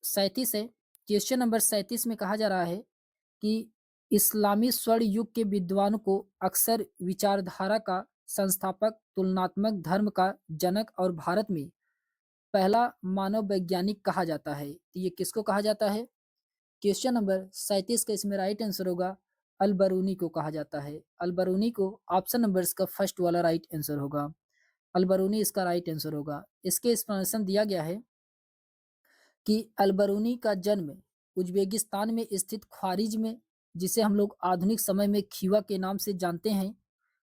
37 है। क्वेश्चन नंबर 37 में कहा जा रहा है कि इस्लामी स्वर्ण युग के विद्वान को अक्सर विचारधारा का संस्थापक, तुलनात्मक धर्म का जनक और भारत में पहला मानव वैज्ञानिक कहा जाता है। तो ये किसको कहा जाता है? क्वेश्चन नंबर 37 का इसमें राइट आंसर होगा अल-बरूनी को कहा जाता है। अल-बरूनी को ऑप्शन नंबर इसका फर्स्ट वाला राइट आंसर होगा। अल-बरूनी इसका राइट आंसर होगा। इसके एक्सप्लेनेशन दिया गया है कि अल-बरूनी का जन्म उज़्बेकिस्तान में स्थित ख्वारिज़ में, जिसे हम लोग आधुनिक समय में खीवा के नाम से जानते हैं।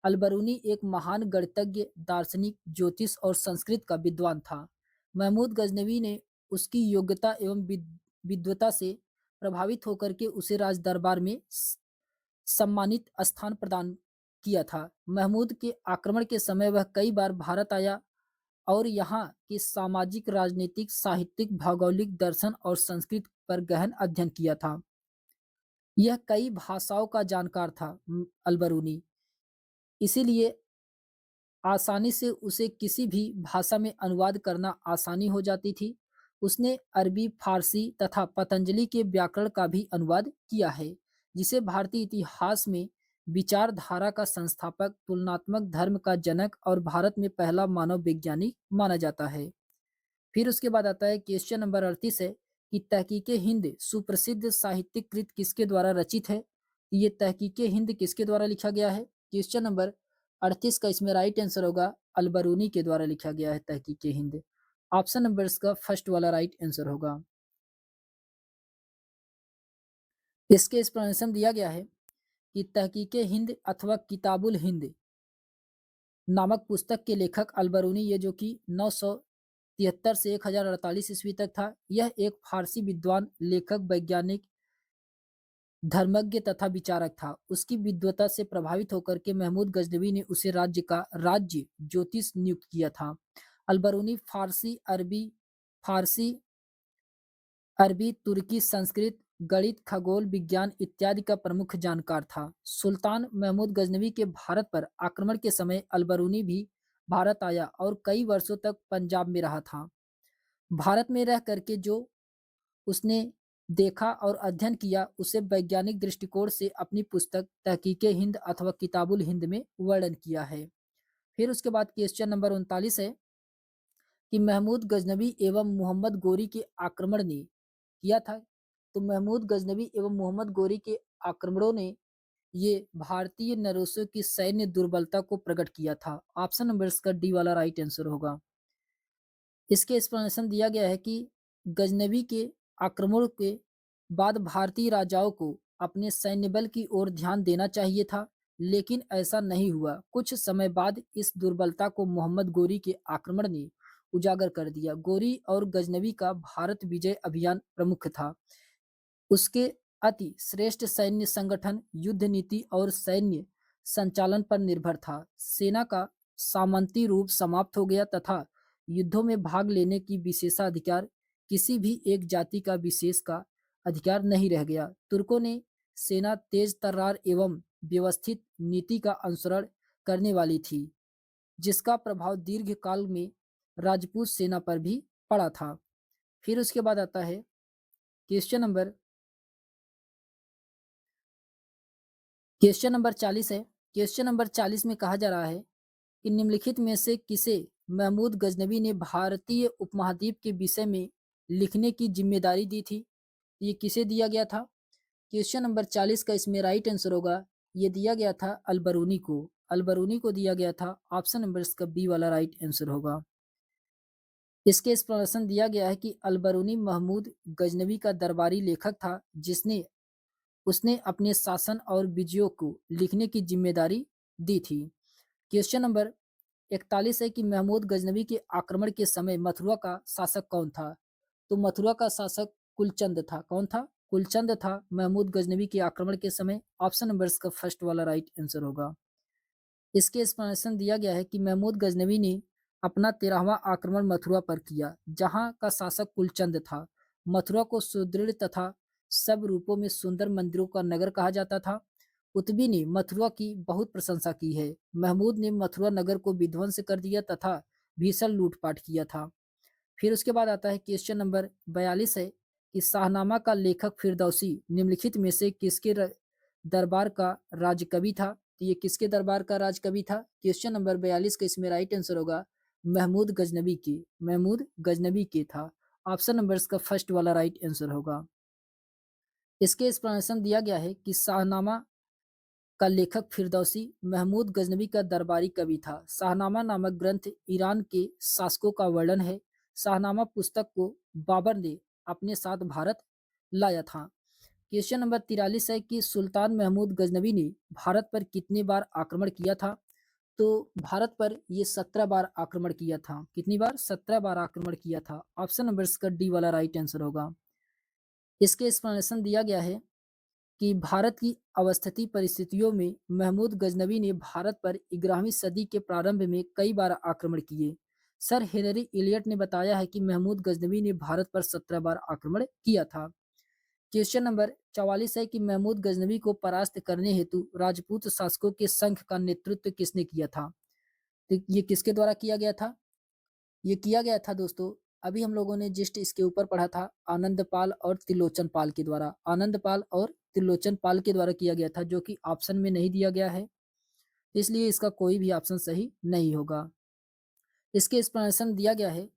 अल-बरूनी एक महान गणितज्ञ, दार्शनिक, ज्योतिष और संस्कृत का विद्वान था। महमूद गजनवी ने उसकी योग्यता एवं विद्वता से प्रभावित होकर के उसे राज दरबार में सम्मानित स्थान प्रदान किया था। महमूद के आक्रमण के समय वह कई बार भारत आया और यहाँ के सामाजिक, राजनीतिक, साहित्यिक, भौगोलिक, दर्शन और संस्कृत पर गहन अध्ययन किया था। यह कई भाषाओं का जानकार था अल-बरूनी, इसीलिए आसानी से उसे किसी भी भाषा में अनुवाद करना आसानी हो जाती थी। उसने अरबी, फारसी तथा पतंजलि के व्याकरण का भी अनुवाद किया है, जिसे भारतीय इतिहास में विचारधारा का संस्थापक, तुलनात्मक धर्म का जनक और भारत में पहला मानव वैज्ञानिक माना जाता है। फिर उसके बाद आता है क्वेश्चन नंबर 38 है कि तहकीके हिंद सुप्रसिद्ध साहित्यिक कृत किसके द्वारा रचित है? ये तहकीके हिंद किसके द्वारा लिखा गया है? क्वेश्चन नंबर 38 का इसमें राइट आंसर होगा अल-बरूनी के द्वारा लिखा गया है तहकीके हिंद। ऑप्शन नंबर इसका फर्स्ट वाला राइट आंसर होगा। इसके एक्सप्लेनेशन दिया गया है कि तहकीके हिंद अथवा किताबुल हिंद नामक पुस्तक के लेखक अल-बरूनी, ये जो कि 973 से 1048 ईस्वी तक था। यह एक फारसी विद्वान, लेखक, वैज्ञानिक, धर्मज्ञ तथा विचारक था। उसकी विद्वता से प्रभावित होकर के महमूद गजनवी ने उसे राज्य ज्योतिष नियुक्त किया था। अल-बरूनी फारसी, अरबी, तुर्की, संस्कृत, गणित, खगोल विज्ञान इत्यादि का प्रमुख जानकार था। सुल्तान महमूद गजनवी के भारत पर आक्रमण के समय अल-बरूनी भी भारत आया और कई वर्षों तक पंजाब में रहा था। भारत में रह करके जो उसने देखा और अध्ययन किया, उसे वैज्ञानिक दृष्टिकोण से अपनी पुस्तक तहकीके हिंद अथवा किताबुल हिंद में वर्णन किया है। फिर उसके बाद क्वेश्चन नंबर 39 है कि महमूद गजनवी एवं मोहम्मद गोरी के आक्रमण ने किया था। तो महमूद गजनवी एवं मोहम्मद गोरी के आक्रमणों ने ये भारतीय नरेशों की सैन्य दुर्बलता को प्रकट किया था। ऑप्शन नंबर इसका डी वाला राइट आंसर होगा। इसके एक्सप्लेनेशन दिया गया है कि गजनवी के आक्रमण के बाद भारतीय राजाओं को अपने सैन्य बल की ओर ध्यान देना चाहिए था, लेकिन ऐसा नहीं हुआ। कुछ समय बाद इस दुर्बलता को मोहम्मद गोरी के आक्रमण ने उजागर कर दिया। गोरी और गजनवी का भारत विजय अभियान प्रमुख था। उसके अति श्रेष्ठ सैन्य संगठन, युद्ध नीति और सैन्य संचालन पर निर्भर था। सेना का सामंती रूप समाप्त हो गया तथा युद्धों में भाग लेने की विशेषाधिकार किसी भी एक जाति का विशेष का अधिकार नहीं रह गया। तुर्कों ने सेना तेज तर्रार एवं व्यवस्थित नीति का अनुसरण करने वाली थी, जिसका प्रभाव दीर्घ काल में राजपूत सेना पर भी पड़ा था। फिर उसके बाद आता है क्वेश्चन नंबर क्वेश्चन नंबर 40 है। क्वेश्चन नंबर 40 में कहा जा रहा है कि निम्नलिखित में से किसे महमूद गजनवी ने भारतीय उपमहाद्वीप के विषय में लिखने की जिम्मेदारी दी थी? ये किसे दिया गया था? क्वेश्चन नंबर 40 का इसमें राइट आंसर होगा, ये दिया गया था अलबरूनी को। अलबरूनी को दिया गया था। ऑप्शन नंबर इसका बी वाला राइट आंसर होगा। इसके एक्सप्लेनेशन दिया गया है कि अलबरूनी महमूद गजनवी का दरबारी लेखक था, जिसने उसने अपने शासन और विजयों को लिखने की जिम्मेदारी दी थी। क्वेश्चन नंबर 41 है कि महमूद गजनवी के आक्रमण के समय मथुरा का शासक कौन था? तो मथुरा का शासक कुलचंद था। कौन था? कुलचंद था महमूद गजनवी के आक्रमण के समय। ऑप्शन नंबर इसका फर्स्ट वाला राइट आंसर होगा। इसके एक्सप्लेनेशन दिया गया है कि महमूद गजनवी ने अपना 13वां आक्रमण मथुरा पर किया, जहां का शासक कुलचंद था। मथुरा को सुदृढ़ तथा सब रूपों में सुंदर मंदिरों का नगर कहा जाता था। कुतुबी ने मथुरा की बहुत प्रशंसा की है। महमूद ने मथुरा नगर को विध्वंस कर दिया तथा भीषण लूटपाट किया था। फिर उसके बाद आता है क्वेश्चन नंबर 42 है कि शाहनामा का लेखक फिरदौसी निम्नलिखित में से किसके दरबार का राजकवि था? तो ये किसके दरबार का राजकवि था? क्वेश्चन नंबर 42 का इसमें राइट आंसर होगा महमूद गजनवी के। महमूद गजनवी के था। ऑप्शन नंबर इसका फर्स्ट वाला राइट आंसर होगा। इसके एक्सप्लेनेशन दिया गया है कि शाहनामा का लेखक फिरदौसी महमूद गजनवी का दरबारी कवि था। शाहनामा नामक ग्रंथ ईरान के शासकों का वर्णन है। शाहनामा पुस्तक को बाबर ने अपने साथ भारत लाया था। क्वेश्चन नंबर 43 है कि सुल्तान महमूद गजनवी ने भारत पर कितने बार आक्रमण किया था? तो भारत पर ये 17 बार आक्रमण किया था। कितनी बार? 17 बार आक्रमण किया था। ऑप्शन नंबर इसका डी वाला राइट आंसर होगा। इसके एक्सप्लेनेशन दिया गया है कि भारत की अवस्थिति परिस्थितियों में महमूद गजनवी ने भारत पर 11वीं सदी के प्रारंभ में कई बार आक्रमण किए। सर हेनरी इलियट ने बताया है कि महमूद गजनवी ने भारत पर 17 बार आक्रमण किया था। क्वेश्चन नंबर 44 है कि महमूद गजनवी को परास्त करने हेतु राजपूत शासकों के संघ का नेतृत्व किसने किया था? तो ये किसके द्वारा किया गया था? ये किया गया था दोस्तों, अभी हम लोगों ने जस्ट इसके ऊपर पढ़ा था, आनंदपाल और त्रिलोचन पाल के द्वारा। आनंदपाल और त्रिलोचन पाल के द्वारा किया गया था, जो कि ऑप्शन में नहीं दिया गया है, इसलिए इसका कोई भी ऑप्शन सही नहीं होगा। इसके एक्सप्लेनेशन दिया गया है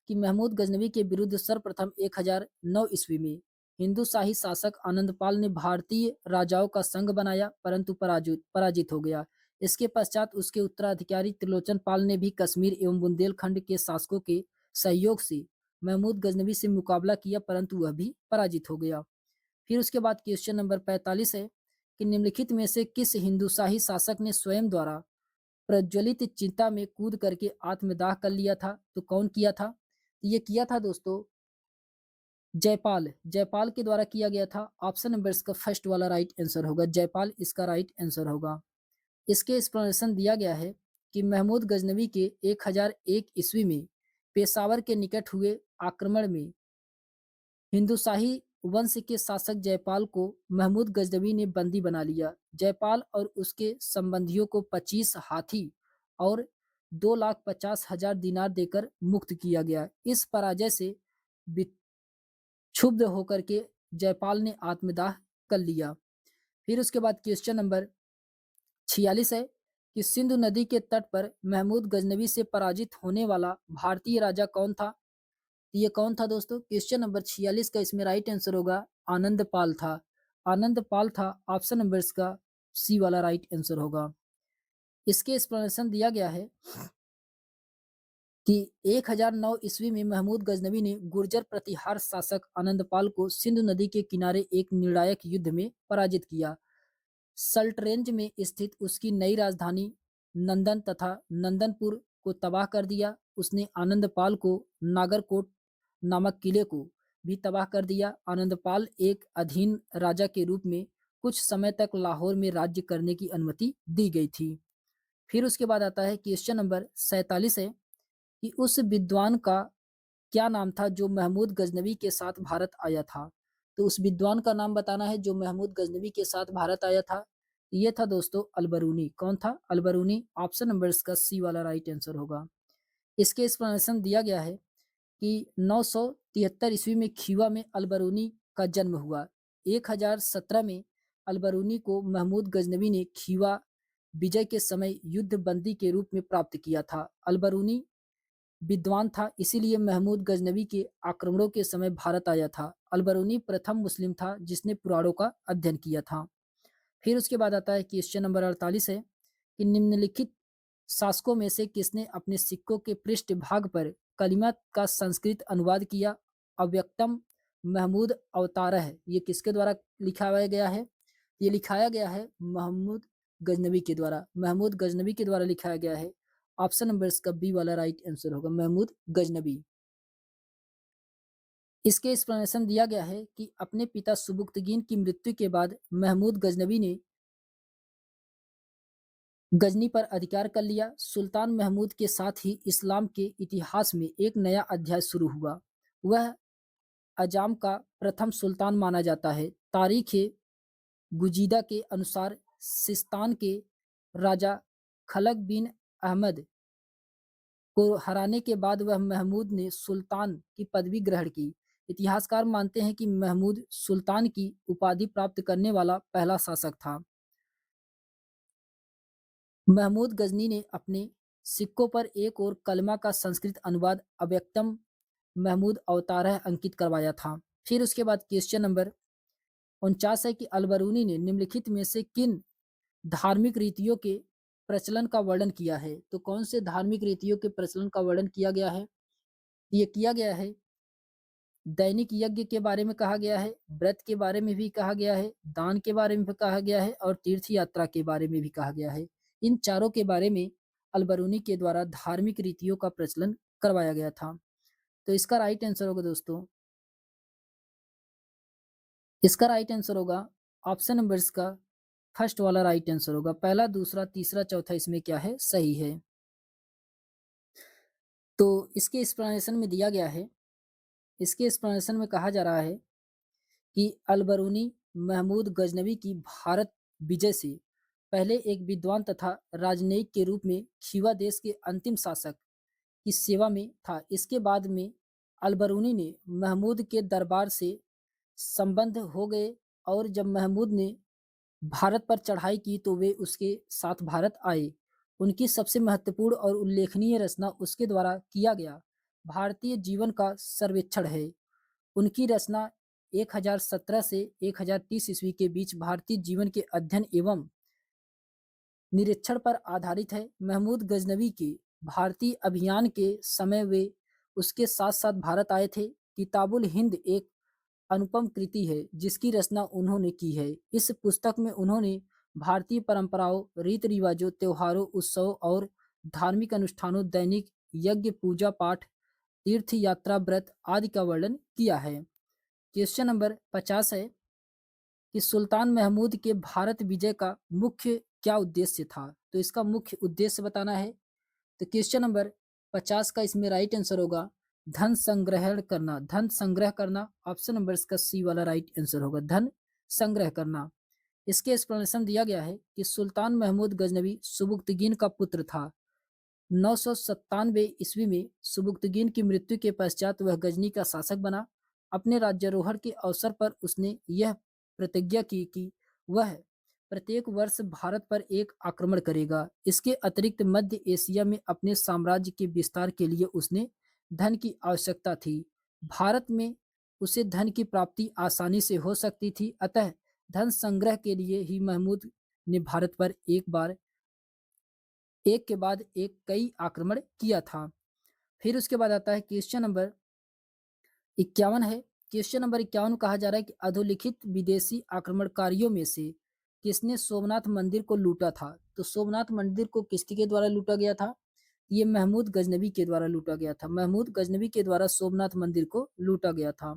कि महमूद गजनवी के विरुद्ध सर्वप्रथम 1009 ईस्वी में हिंदू शाही शासक आनंदपाल ने भारतीय राजाओं का संघ बनाया, परंतु पराजित हो गया। इसके पश्चात उसके उत्तराधिकारी त्रिलोचन पाल ने भी कश्मीर एवं बुंदेलखंड के शासकों के सहयोग से महमूद गजनवी से मुकाबला किया, परंतु वह भी पराजित हो गया। फिर उसके बाद क्वेश्चन नंबर 45 है कि निम्नलिखित में से किस हिंदू शाही शासक ने स्वयं द्वारा प्रज्वलित चिता में कूद करके आत्मदाह कर लिया था? तो कौन किया था? तो ये किया था दोस्तों जयपाल। जयपाल के द्वारा किया गया था। ऑप्शन नंबर इसका फर्स्ट वाला राइट आंसर होगा। जयपाल इसका राइट आंसर होगा। इसके एक्सप्लेनेशन दिया गया है कि महमूद गजनवी के 1001 ईस्वी में पेशावर के निकट हुए आक्रमण में हिंदू शाही वंश के शासक जयपाल को महमूद गजनवी ने बंदी बना लिया। जयपाल और उसके संबंधियों को 25 हाथी और 2,50,000 दिनार देकर मुक्त किया गया। इस पराजय से क्षुब्ध होकर के जयपाल ने आत्मदाह कर लिया। फिर उसके बाद क्वेश्चन नंबर 46 है कि सिंधु नदी के तट पर महमूद गजनवी से पराजित होने वाला भारतीय राजा कौन था? ये कौन था दोस्तों? क्वेश्चन नंबर 46 का इसमें राइट आंसर होगा आनंदपाल था। आनंदपाल था। ऑप्शन नंबर इसका सी वाला राइट आंसर होगा। इसके एक्सप्लेनेशन दिया गया है कि 1009 ईस्वी में महमूद गजनवी ने गुर्जर प्रतिहार शासक आनंदपाल को सिंधु नदी के किनारे एक निर्णायक युद्ध में पराजित किया। सल्टरेंज में स्थित उसकी नई राजधानी नंदन तथा नंदनपुर को तबाह कर दिया। उसने आनंदपाल को नागरकोट नामक किले को भी तबाह कर दिया। आनंदपाल एक अधीन राजा के रूप में कुछ समय तक लाहौर में राज्य करने की अनुमति दी गई थी। फिर उसके बाद आता है क्वेश्चन नंबर 47 है कि उस विद्वान का क्या नाम था जो महमूद गजनवी के साथ भारत आया था? तो उस विद्वान का नाम बताना है जो महमूद गजनवी के साथ भारत आया था। ये था दोस्तों अलबरूनी। कौन था? अलबरूनी। ऑप्शन नंबर इसका सी वाला राइट आंसर होगा। इसके एक्सप्लेनेशन दिया गया है कि 973 ईस्वी में खीवा में अलबरूनी का जन्म हुआ। 1017 में अलबरूनी को महमूद गजनवी ने खीवा विजय के समय युद्ध बंदी के रूप में प्राप्त किया था। अलबरूनी विद्वान था, इसीलिए महमूद गजनवी के आक्रमणों के समय भारत आया था। अलबरूनी प्रथम मुस्लिम था जिसने पुराणों का अध्ययन किया था। फिर उसके बाद आता है क्वेश्चन नंबर 48 है कि निम्नलिखित शासकों में से किसने अपने सिक्कों के पृष्ठ भाग पर कलिमा का संस्कृत अनुवाद किया? अव्यक्तम महमूद अवतारः ये किसके द्वारा लिखाया गया है? ये लिखाया गया है महमूद गजनवी के द्वारा। महमूद गजनवी के द्वारा लिखाया गया है। ऑप्शन नंबर इसका बी वाला राइट आंसर होगा, महमूद गजनवी। इसके एक्सप्लेनेशन दिया गया है कि अपने पिता सुबुक्तगीन की मृत्यु के बाद महमूद गजनवी ने गजनी पर अधिकार कर लिया। सुल्तान महमूद के साथ ही इस्लाम के इतिहास में एक नया अध्याय शुरू हुआ। वह अजाम का प्रथम सुल्तान माना जाता है। तारीख गुजीदा के अनुसार सिस्तान के राजा खलक बिन अहमद को हराने के बाद वह महमूद ने सुल्तान की पदवी ग्रहण की। इतिहासकार मानते हैं कि महमूद सुल्तान की उपाधि प्राप्त करने वाला पहला शासक था। महमूद गजनी ने अपने सिक्कों पर एक और कलमा का संस्कृत अनुवाद अव्यक्तम महमूद अवतारः अंकित करवाया था। फिर उसके बाद क्वेश्चन नंबर 49 है कि अलबरूनी ने निम्नलिखित में से किन धार्मिक रीतियों के प्रचलन का वर्णन किया है? तो कौन से धार्मिक रीतियों के प्रचलन का वर्णन किया गया है? ये किया गया है दैनिक यज्ञ के बारे में कहा गया है, व्रत के बारे में भी कहा गया है, दान के बारे में भी कहा गया है और तीर्थ यात्रा के बारे में भी कहा गया है। इन चारों के बारे में अलबरूनी के द्वारा धार्मिक रीतियों का प्रचलन करवाया गया था। तो इसका राइट आंसर होगा दोस्तों, इसका राइट आंसर होगा ऑप्शन नंबर इसका फर्स्ट वाला राइट आंसर होगा। पहला, दूसरा, तीसरा, चौथा इसमें क्या है? सही है। तो इसके एक्सप्लेनेशन में दिया गया है, इसके एक्सप्लेनेशन में कहा जा रहा है कि अलबरूनी महमूद गजनवी की भारत विजय से पहले एक विद्वान तथा राजनयिक के रूप में खीवा देश के अंतिम शासक की सेवा में था। इसके बाद में अलबरूनी ने महमूद के दरबार से संबंध हो गए और जब महमूद ने भारत पर चढ़ाई की तो वे उसके साथ भारत आए। उनकी सबसे महत्वपूर्ण और उल्लेखनीय रचना उसके द्वारा किया गया भारतीय जीवन का सर्वेक्षण है। उनकी रचना 1017 से 1030 ईस्वी के बीच भारतीय जीवन के अध्ययन एवं निरीक्षण पर आधारित है। महमूद गजनवी के भारतीय अभियान के समय वे उसके साथ साथ भारत आए थे। किताबुल हिंद एक अनुपम कृति है जिसकी रचना उन्होंने की है। इस पुस्तक में उन्होंने भारतीय परंपराओं, रीति रिवाजों, त्योहारों, उत्सवों और धार्मिक अनुष्ठानों, दैनिक यज्ञ, पूजा पाठ, तीर्थ यात्रा, व्रत आदि का वर्णन किया है। क्वेश्चन नंबर 50 है कि सुल्तान महमूद के भारत विजय का मुख्य क्या उद्देश्य था? तो इसका मुख्य उद्देश्य बताना है। तो क्वेश्चन नंबर 50 का इसमें राइट आंसर होगा धन संग्रहण करना। धन संग्रह करना। ऑप्शन नंबर इसका सी वाला राइट आंसर होगा, धन संग्रह करना। इसके एक्सप्लेनेशन दिया गया है कि सुल्तान महमूद गजनवी सुबुक्तगीन का पुत्र था। 997 ईस्वी में सुबुक्तगीन की मृत्यु के पश्चात वह गजनी का शासक बना। अपने राज्यारोहण के अवसर पर उसने यह प्रतिज्ञा की कि वह प्रत्येक वर्ष भारत पर एक आक्रमण करेगा। इसके अतिरिक्त मध्य एशिया में अपने साम्राज्य के विस्तार के लिए उसने धन की आवश्यकता थी। भारत में उसे धन की प्राप्ति आसानी से हो सकती थी, अतः धन संग्रह के लिए ही महमूद ने भारत पर एक के बाद एक कई आक्रमण किया था। फिर उसके बाद आता है क्वेश्चन नंबर 51 है। क्वेश्चन नंबर 51 कहा जा रहा है कि अधोलिखित विदेशी आक्रमणकारियों में से किसने सोमनाथ मंदिर को लूटा था? तो सोमनाथ मंदिर को किसके द्वारा लूटा गया था? ये महमूद गजनवी के द्वारा लूटा गया था। महमूद गजनवी के द्वारा सोमनाथ मंदिर को लूटा गया था।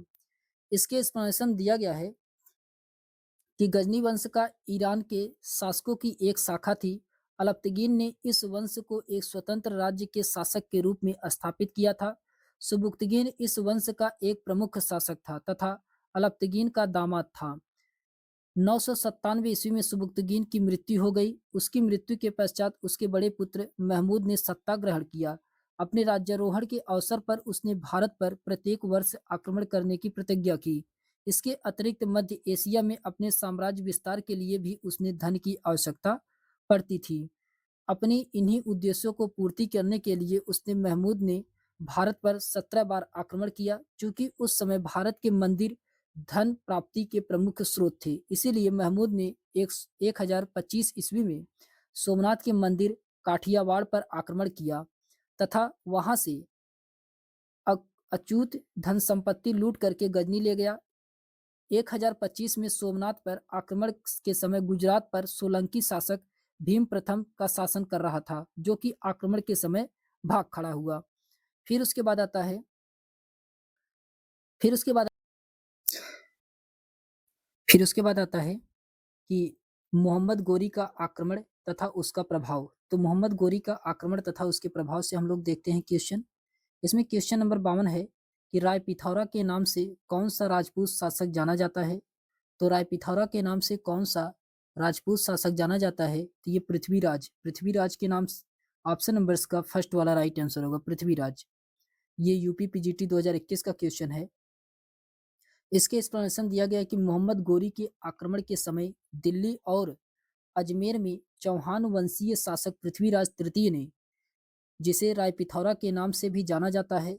इसके एक्सप्लेनेशन दिया गया है कि गजनी वंश का ईरान के शासकों की एक शाखा थी। अलप्तगीन ने इस वंश को एक स्वतंत्र राज्य के शासक के रूप में स्थापित किया था। सुबुक्तगीन इस वंश का एक प्रमुख शासक था तथा अलप्तगीन का दामाद था। 997 ईस्वी में सुबुक्तगीन की मृत्यु हो गई। उसकी मृत्यु के पश्चात उसके बड़े पुत्र महमूद ने सत्ता ग्रहण किया। अपने राज्यारोहण के अवसर पर उसने भारत पर प्रत्येक वर्ष आक्रमण करने की प्रतिज्ञा की। इसके अतिरिक्त मध्य एशिया में अपने साम्राज्य विस्तार के लिए भी उसने धन की आवश्यकता पड़ती थी। अपने इन्हीं उद्देश्यों को पूर्ति करने के लिए उसने महमूद ने भारत पर 17 बार आक्रमण किया। चूंकि उस समय भारत के मंदिर धन प्राप्ति के प्रमुख स्रोत थे, इसीलिए महमूद ने 1025 ईस्वी में सोमनाथ के मंदिर काठियावाड़ पर आक्रमण किया तथा वहां से अचूत धन संपत्ति लूट करके गजनी ले गया। 1025 में सोमनाथ पर आक्रमण के समय गुजरात पर सोलंकी शासक भीम प्रथम का शासन कर रहा था, जो कि आक्रमण के समय भाग खड़ा हुआ। फिर उसके बाद आता है फिर उसके बाद फिर उसके बाद आता है कि मोहम्मद गोरी का आक्रमण तथा उसका प्रभाव। तो मोहम्मद गोरी का आक्रमण तथा उसके प्रभाव से हम लोग देखते हैं क्वेश्चन। इसमें क्वेश्चन नंबर 52 है कि राय पिथौरा के नाम से कौन सा राजपूत शासक जाना जाता है। तो राय पिथौरा के नाम से कौन सा राजपूत शासक जाना जाता है, तो ये पृथ्वीराज। पृथ्वीराज के नाम ऑप्शन नंबर का फर्स्ट वाला राइट आंसर होगा, पृथ्वीराज। ये यूपी पीजीटी 2021 का क्वेश्चन है। इसके एक्सप्लेनेशन दिया गया है कि मोहम्मद गोरी के आक्रमण के समय दिल्ली और अजमेर में चौहान वंशीय शासक पृथ्वीराज तृतीय ने, जिसे राय पिथौरा के नाम से भी जाना जाता है,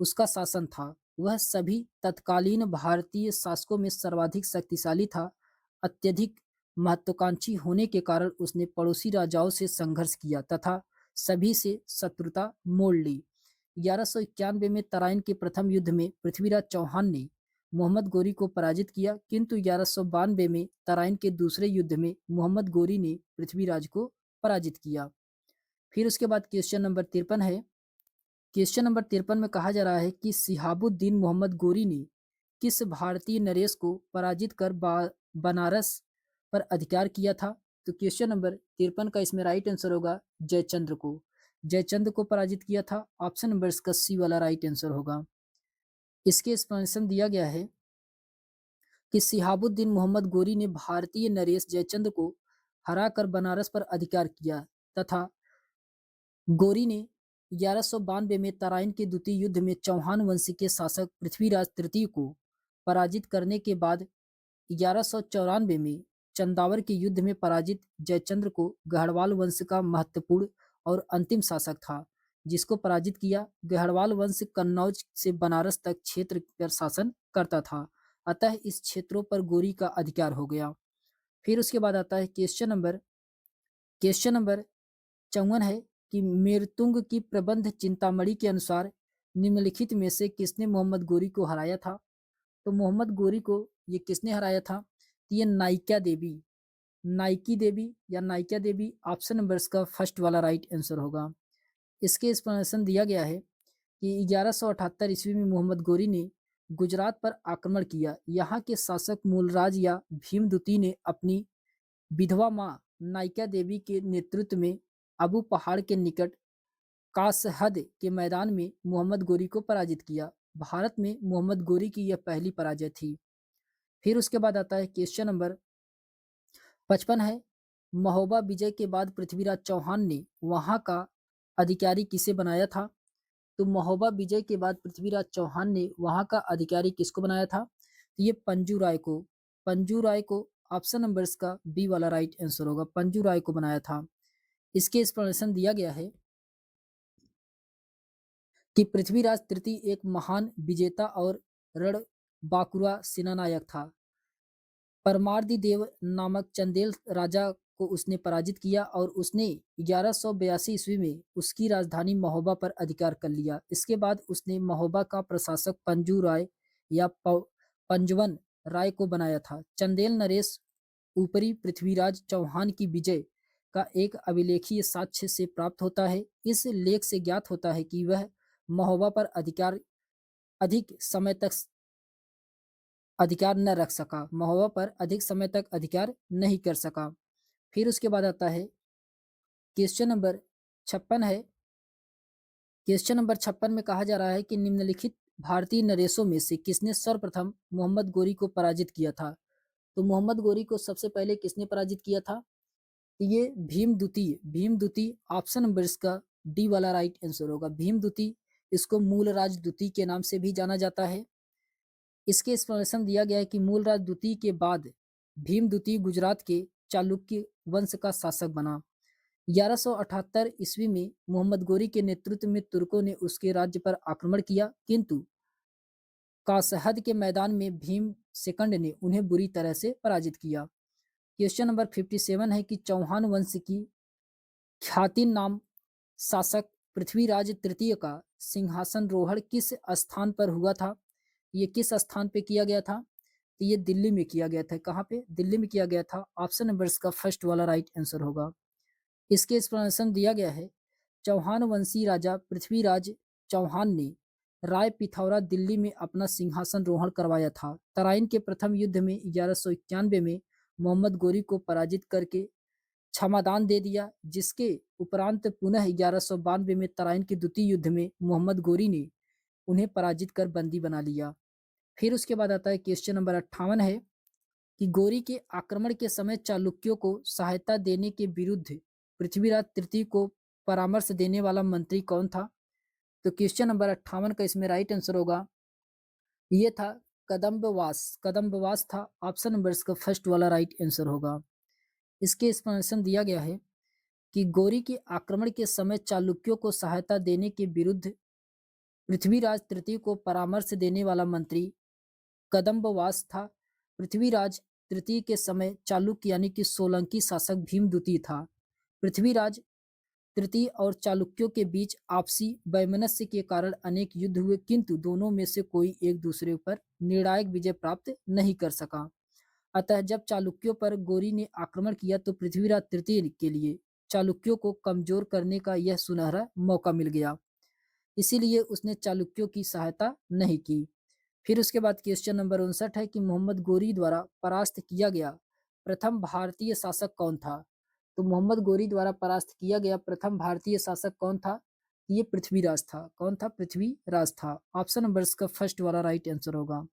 उसका शासन था। वह सभी तत्कालीन भारतीय शासकों में सर्वाधिक शक्तिशाली था। अत्यधिक महत्वाकांक्षी होने के कारण उसने पड़ोसी राजाओं से संघर्ष किया तथा सभी से शत्रुता मोड़ ली। 1191 में तराइन के प्रथम युद्ध में पृथ्वीराज चौहान ने मोहम्मद गोरी को पराजित किया, किंतु 1192 में तराइन के दूसरे युद्ध में मोहम्मद गोरी ने पृथ्वीराज को पराजित किया। फिर उसके बाद क्वेश्चन नंबर 53 है। क्वेश्चन नंबर 53 में कहा जा रहा है कि सिहाबुद्दीन मोहम्मद गोरी ने किस भारतीय नरेश को पराजित कर बनारस पर अधिकार किया था। तो क्वेश्चन नंबर 53 का इसमें राइट आंसर होगा जयचंद्र को। जयचंद्र को पराजित किया था। ऑप्शन नंबर इसका सी वाला राइट आंसर होगा। इसके एक्सप्लेनेशन दिया गया है कि सिहाबुद्दीन मोहम्मद गोरी ने भारतीय नरेश जयचंद्र को हराकर बनारस पर अधिकार किया तथा गोरी ने 1192 में तराइन के द्वितीय युद्ध में चौहान वंश के शासक पृथ्वीराज तृतीय को पराजित करने के बाद 1194 में चंदावर के युद्ध में पराजित जयचंद्र को गढ़वाल वंश का महत्वपूर्ण और अंतिम शासक था, जिसको पराजित किया। गढ़वाल वंश कन्नौज से बनारस तक क्षेत्र पर शासन करता था, अतः इस क्षेत्रों पर गोरी का अधिकार हो गया। फिर उसके बाद आता है क्वेश्चन नंबर 54 है कि मेरतुंग की प्रबंध चिंतामणि के अनुसार निम्नलिखित में से किसने मोहम्मद गोरी को हराया था। तो मोहम्मद गोरी को ये किसने हराया था, तो ये नाइकी देवी या नायिका देवी। ऑप्शन नंबर इसका फर्स्ट वाला राइट आंसर होगा। इसके एक्सप्लेनेशन दिया गया है कि 1178 ईस्वी में मोहम्मद गोरी ने गुजरात पर आक्रमण किया। यहाँ के शासक मूलराज या भीमद्वितीय ने अपनी विधवा माँ नायिका देवी के नेतृत्व में अबू पहाड़ के निकट कासहद के मैदान में मोहम्मद गोरी को पराजित किया। भारत में मोहम्मद गोरी की यह पहली पराजय थी। फिर उसके बाद आता है क्वेश्चन नंबर 55 है। महोबा विजय के बाद पृथ्वीराज चौहान ने वहां का अधिकारी किसे बनाया था। तो महोबा विजय के बाद पृथ्वीराज चौहान ने वहां का अधिकारी किसको बनाया था, तो ये पंजू राय को ऑप्शन नंबर इसका बी वाला राइट आंसर होगा, पंजू राय को बनाया था। इसके एक्सप्लेनेशन दिया गया है कि पृथ्वीराज तृतीय एक महान विजेता और रणबांकुरा सेनानायक था। परमार्दी देव नामक चंदेल राजा को उसने पराजित किया और उसने 1182 ईस्वी में उसकी राजधानी महोबा पर अधिकार कर लिया। इसके बाद उसने महोबा का प्रशासक पंजू राय या पंजवन राय को बनाया था। चंदेल नरेश ऊपरी पृथ्वीराज चौहान की विजय का एक अभिलेखीय साक्ष्य से प्राप्त होता है। इस लेख से ज्ञात होता है कि वह महोबा पर अधिक समय तक अधिकार न रख सका, महोबा पर अधिक समय तक अधिकार नहीं कर सका। फिर उसके बाद आता है क्वेश्चन नंबर 56 है। क्वेश्चन नंबर 56 में कहा जा रहा है कि निम्नलिखित भारतीय नरेशों में से किसने सर्वप्रथम मोहम्मद गोरी को पराजित किया था? तो मोहम्मद गोरी को सबसे पहले किसने पराजित किया था? ये भीम द्वितीय ऑप्शन नंबर इसका डी वाला राइट आंसर होगा। भीम द्वितीय, इसको मूलराज द्वितीय के नाम से भी जाना जाता है। इसके एक्सप्लेनेशन दिया गया है कि मूलराज द्वितीय के बाद भीम द्वितीय गुजरात के चालुक्य वंश का शासक बना। 1178 ईस्वी में मोहम्मद गोरी के नेतृत्व में तुर्कों ने उसके राज्य पर आक्रमण किया, किंतु कासहद के मैदान में भीम सेकंड ने उन्हें बुरी तरह से पराजित किया। क्वेश्चन नंबर 57 है कि चौहान वंश की ख्याति नाम शासक पृथ्वीराज तृतीय का सिंहासन रोहण किस स्थान पर हुआ था? ये किस स्थान पे किया गया था? तो ये दिल्ली में किया गया था। कहाँ पे? दिल्ली में किया गया था। ऑप्शन नंबर इसका फर्स्ट वाला राइट आंसर होगा। इसके एक्सप्लेनेशन दिया गया है, चौहान वंशी राजा पृथ्वीराज चौहान ने राय पिथौरा दिल्ली में अपना सिंहासन रोहण करवाया था। तराइन के प्रथम युद्ध में 1191 में मोहम्मद गोरी को पराजित करके क्षमादान दे दिया, जिसके उपरांत पुनः 1192 में तराइन के द्वितीय युद्ध में मोहम्मद गोरी ने उन्हें पराजित कर बंदी बना लिया। फिर उसके बाद आता है क्वेश्चन नंबर 58 है कि गोरी के आक्रमण के समय चालुक्यों को सहायता देने के विरुद्ध पृथ्वीराज तृतीय को परामर्श देने वाला मंत्री कौन था? तो क्वेश्चन नंबर 58 का इसमें राइट आंसर होगा, ये था कदम्बवास था। ऑप्शन नंबर इसका फर्स्ट वाला राइट आंसर होगा। इसके एक्सप्लेनेशन दिया गया है कि गोरी के आक्रमण के समय चालुक्यों को सहायता देने के विरुद्ध पृथ्वीराज तृतीय को परामर्श देने वाला मंत्री कदम्बवास था। पृथ्वीराज तृतीय के समय चालुक्य यानी कि सोलंकी शासक भीम द्वितीय था। पृथ्वीराज तृतीय और चालुक्यों के बीच आपसी वैमनस्य के कारण अनेक युद्ध हुए, किंतु दोनों में से कोई एक दूसरे पर निर्णायक विजय प्राप्त नहीं कर सका। अतः जब चालुक्यों पर गोरी ने आक्रमण किया तो पृथ्वीराज तृतीय के लिए चालुक्यों को कमजोर करने का यह सुनहरा मौका मिल गया, इसीलिए उसने चालुक्यों की सहायता नहीं की। फिर उसके बाद क्वेश्चन नंबर 59 है कि मोहम्मद गोरी द्वारा परास्त किया गया प्रथम भारतीय शासक कौन था? तो मोहम्मद गोरी द्वारा परास्त किया गया प्रथम भारतीय शासक कौन था? ये पृथ्वीराज था। कौन था? पृथ्वीराज था। ऑप्शन नंबर इसका फर्स्ट वाला राइट आंसर होगा।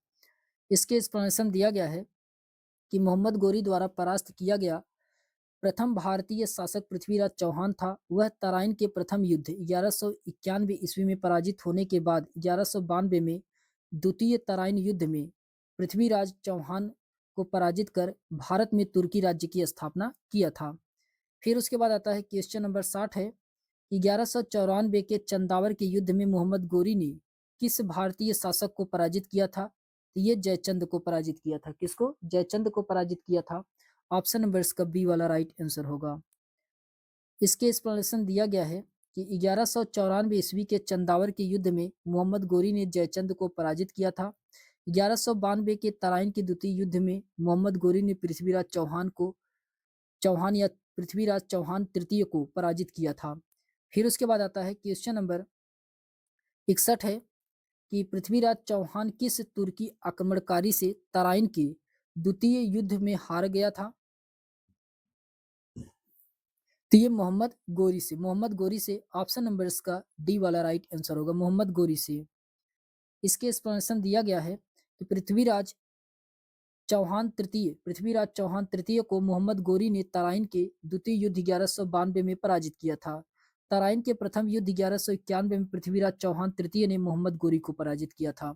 इसके एक्सप्लेनेशन दिया गया है कि मोहम्मद गोरी द्वारा परास्त किया गया प्रथम भारतीय शासक पृथ्वीराज चौहान था। वह तराइन के प्रथम युद्ध 1191 ईस्वी में पराजित होने के बाद 1192 में द्वितीय तराइन युद्ध में पृथ्वीराज चौहान को पराजित कर भारत में तुर्की राज्य की स्थापना किया था। फिर उसके बाद आता है क्वेश्चन नंबर 60 है कि 1194 के चंदावर के युद्ध में मोहम्मद गोरी ने किस भारतीय शासक को पराजित किया था? तो ये जयचंद को पराजित किया था। किसको? जयचंद को पराजित किया था। ऑप्शन नंबर इसका बी वाला राइट आंसर होगा। इसके एक्सप्लेनेशन दिया गया है कि 1194 ईस्वी के चंदावर के युद्ध में मोहम्मद गोरी ने जयचंद को पराजित किया था। 1192 के तराइन के द्वितीय युद्ध में मोहम्मद गोरी ने चौहान या पृथ्वीराज चौहान तृतीय को पराजित किया था। फिर उसके बाद आता है क्वेश्चन नंबर 61 है कि पृथ्वीराज चौहान किस तुर्की आक्रमणकारी से तराइन के द्वितीय युद्ध में हार गया था? तो ये मोहम्मद गोरी से ऑप्शन नंबर इसका डी वाला राइट आंसर होगा। मोहम्मद गोरी से। इसके एक्सप्लेनेशन दिया गया है कि पृथ्वीराज चौहान तृतीय को मोहम्मद गोरी ने तराइन के द्वितीय युद्ध 1192 में पराजित किया था। तराइन के प्रथम युद्ध 1191 में पृथ्वीराज चौहान तृतीय ने मोहम्मद गोरी को पराजित किया था।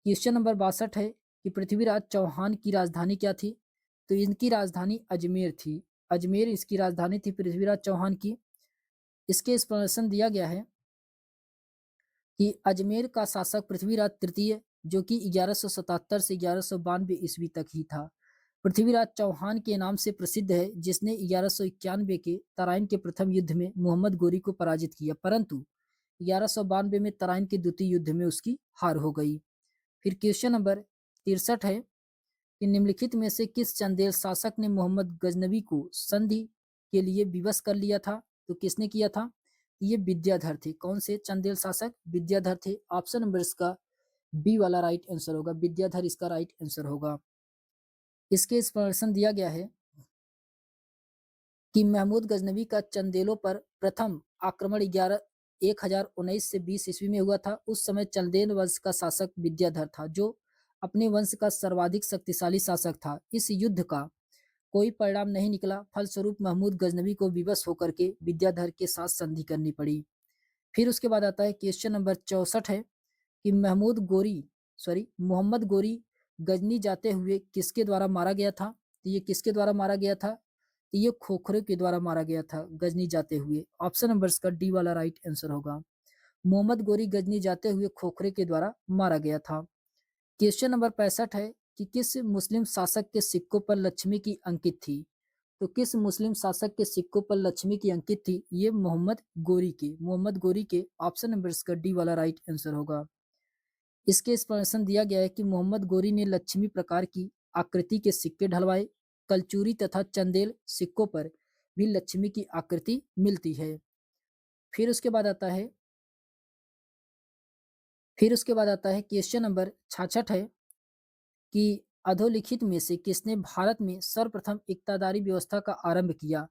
क्वेश्चन नंबर 62 है कि पृथ्वीराज चौहान की राजधानी क्या थी? तो इनकी राजधानी अजमेर थी। अजमेर इसकी राजधानी थी पृथ्वीराज चौहान की। इसके एक्सप्लेनेशन दिया गया है कि अजमेर का शासक पृथ्वीराज तृतीय, जो कि 1177 से 1192 ईस्वी तक ही था। पृथ्वीराज चौहान के नाम से प्रसिद्ध है, जिसने 1191 के तराइन के प्रथम युद्ध में मोहम्मद गोरी को पराजित किया, परंतु 1192 में तराइन के द्वितीय युद्ध में उसकी हार हो गई। फिर क्वेश्चन नंबर 63 है कि निम्नलिखित में से किस चंदेल शासक ने मोहम्मद गजनवी को संधि के लिए विवश कर लिया था? तो किसने किया था? ये विद्याधर थे। कौन से चंदेल शासक? विद्याधर थे। ऑप्शन नंबर इसका बी वाला राइट आंसर होगा, विद्याधर इसका राइट आंसर होगा। इसके प्रश्न दिया गया है कि महमूद गजनवी का चंदेलों पर प्रथम आक्रमण 1019 से 20 ईस्वी में हुआ था। उस समय चंदेल वंश का शासक विद्याधर था, जो अपने वंश का सर्वाधिक शक्तिशाली शासक था। इस युद्ध का कोई परिणाम नहीं निकला, फलस्वरूप महमूद गजनवी को विवश होकर के विद्याधर के साथ संधि करनी पड़ी। फिर उसके बाद आता है क्वेश्चन नंबर 64 है कि मोहम्मद गोरी गजनी जाते हुए किसके द्वारा मारा गया था? तो ये किसके द्वारा मारा गया था? तो ये खोखरे के द्वारा मारा गया था गजनी जाते हुए। ऑप्शन नंबर इसका डी वाला राइट आंसर होगा। मोहम्मद गोरी गजनी जाते हुए खोखरे के द्वारा मारा गया था। क्वेश्चन नंबर 65 है कि किस मुस्लिम शासक के सिक्कों पर लक्ष्मी की अंकित थी? तो किस मुस्लिम शासक के सिक्कों पर लक्ष्मी की अंकित थी? ये मोहम्मद गोरी के ऑप्शन नंबर इसका डी वाला राइट आंसर होगा। इसके प्रश्न दिया गया है कि मोहम्मद गोरी ने लक्ष्मी प्रकार की आकृति के सिक्के ढलवाए। कलचूरी तथा चंदेल सिक्कों पर भी लक्ष्मी की आकृति मिलती है। फिर उसके बाद आता है क्वेश्चन नंबर 66 है कि अधोलिखित में से किसने भारत में सर्वप्रथम इक्तादारी व्यवस्था का आरंभ किया?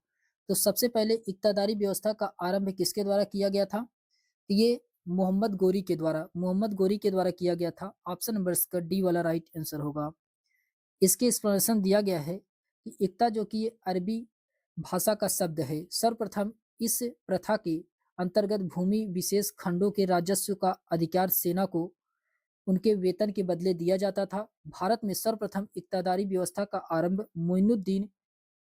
तो सबसे पहले इक्तादारी व्यवस्था का आरंभ किसके द्वारा किया गया था? ये मोहम्मद गोरी के द्वारा किया गया था। ऑप्शन नंबर इसका डी वाला राइट आंसर होगा। इसके एक्सप्लेनेशन दिया गया है कि इक्ता जो कि अरबी भाषा का शब्द है, सर्वप्रथम इस प्रथा के अंतर्गत भूमि विशेष खंडों के राजस्व का अधिकार सेना को उनके वेतन के बदले दिया जाता था। भारत में सर्वप्रथम इक्तादारी व्यवस्था का आरंभ मोइनुद्दीन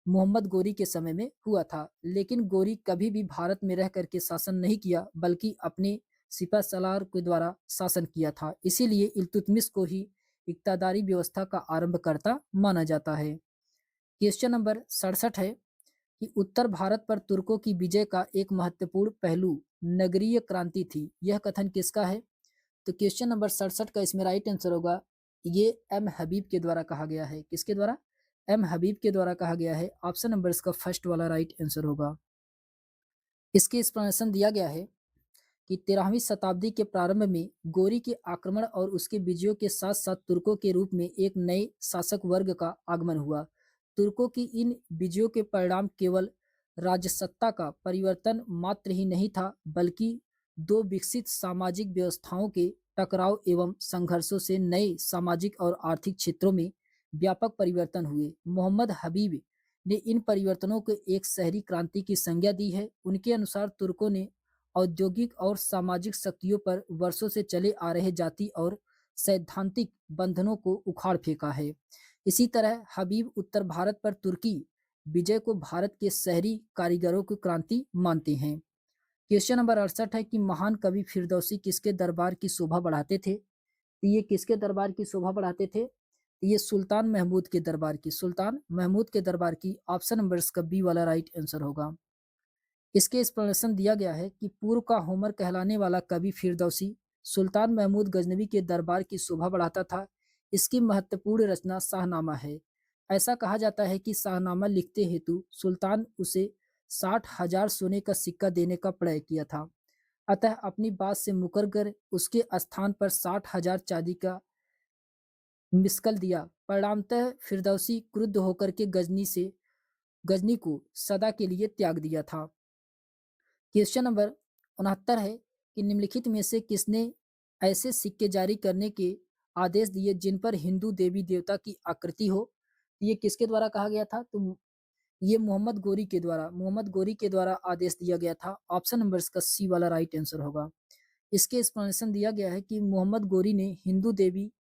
मोहम्मद गोरी के समय में हुआ था, लेकिन गोरी कभी भी भारत में रह करके शासन नहीं किया, बल्कि अपने सिपह सलार के द्वारा शासन किया था। इसीलिए इल्तुतमिश को ही इक्तादारी व्यवस्था का आरंभकर्ता माना जाता है। क्वेश्चन नंबर 67 है कि उत्तर भारत पर तुर्कों की विजय का एक महत्वपूर्ण पहलू नगरीय क्रांति थी। यह कथन किसका है? तो क्वेश्चन नंबर 67 का इसमें राइट आंसर होगा, ये एम हबीब के द्वारा कहा गया है। किसके द्वारा? एम हबीब के द्वारा कहा गया है। ऑप्शन नंबर इसका फर्स्ट वाला राइट आंसर होगा। इसके एक्सप्लेनेशन दिया गया है कि 13वीं शताब्दी के प्रारंभ में गोरी के आक्रमण और उसके विजयों के साथ साथ तुर्कों के रूप में एक नए शासक वर्ग का आगमन हुआ। तुर्कों की इन विजयों के परिणाम केवल राजसत्ता का परिवर्तन मात्र ही नहीं था, बल्कि दो विकसित सामाजिक व्यवस्थाओं के टकराव एवं संघर्षों से नए सामाजिक और आर्थिक क्षेत्रों में व्यापक परिवर्तन हुए। मोहम्मद हबीब ने इन परिवर्तनों को एक शहरी क्रांति की संज्ञा दी है। उनके अनुसार तुर्कों ने औद्योगिक और सामाजिक शक्तियों पर वर्षों से चले आ रहे जाति और सैद्धांतिक बंधनों को उखाड़ फेंका है। इसी तरह हबीब उत्तर भारत पर तुर्की विजय को भारत के शहरी कारीगरों की क्रांति मानते हैं। क्वेश्चन नंबर 68 है कि महान कवि फिरदौसी किसके दरबार की शोभा बढ़ाते थे? तो ये किसके दरबार की शोभा बढ़ाते थे? तो ये सुल्तान महमूद के दरबार की। ऑप्शन नंबर इसका बी वाला राइट आंसर होगा। इसके एक्सप्लेनेशन दिया गया है कि पूर्व का होमर कहलाने वाला कवि फिरदौसी सुल्तान महमूद गजनवी के दरबार की शोभा बढ़ाता था। इसकी महत्वपूर्ण रचना शाहनामा है। ऐसा कहा जाता है कि शाहनामा लिखते हेतु सुल्तान उसे 60,000 सोने का सिक्का देने का प्रण किया था, अतः अपनी बात से मुकर कर उसके स्थान पर 60,000 चांदी का मिस्कल दिया। परिणामतः फिरदौसी क्रुद्ध होकर के गजनी को सदा के लिए त्याग दिया था। क्वेश्चन नंबर 69 है कि निम्नलिखित में से किसने ऐसे सिक्के जारी करने के आदेश दिए जिन पर हिंदू देवी देवता की आकृति हो? ये किसके द्वारा कहा गया था? तो ये मोहम्मद गोरी के द्वारा आदेश दिया गया था। ऑप्शन नंबर इसका सी वाला राइट आंसर होगा। इसके एक्सप्लेनेशन दिया गया है कि मोहम्मद गोरी ने हिंदू देवी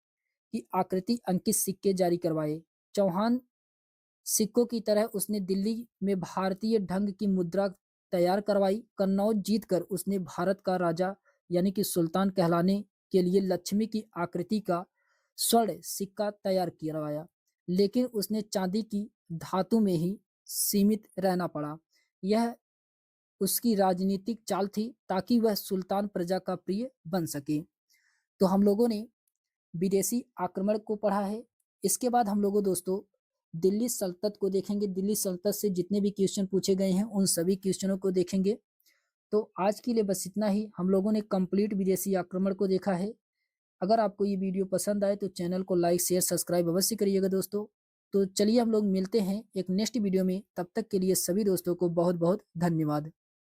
की आकृति अंकित सिक्के जारी करवाए। चौहान सिक्कों की तरह उसने दिल्ली में भारतीय ढंग की मुद्रा तैयार करवाई। कन्नौज जीतकर उसने भारत का राजा यानी कि सुल्तान कहलाने के लिए लक्ष्मी की आकृति का स्वर्ण सिक्का तैयार करवाया, लेकिन उसने चांदी की धातु में ही सीमित रहना पड़ा। यह उसकी राजनीतिक चाल थी ताकि वह सुल्तान प्रजा का प्रिय बन सके। तो हम लोगों ने विदेशी आक्रमण को पढ़ा है। इसके बाद हम लोगों दोस्तों दिल्ली सल्तनत को देखेंगे। दिल्ली सल्तनत से जितने भी क्वेश्चन पूछे गए हैं उन सभी क्वेश्चनों को देखेंगे। तो आज के लिए बस इतना ही। हम लोगों ने कंप्लीट विदेशी आक्रमण को देखा है। अगर आपको ये वीडियो पसंद आए तो चैनल को लाइक, शेयर, सब्सक्राइब अवश्य करिएगा दोस्तों। तो चलिए हम लोग मिलते हैं एक नेक्स्ट वीडियो में, तब तक के लिए सभी दोस्तों को बहुत-बहुत धन्यवाद।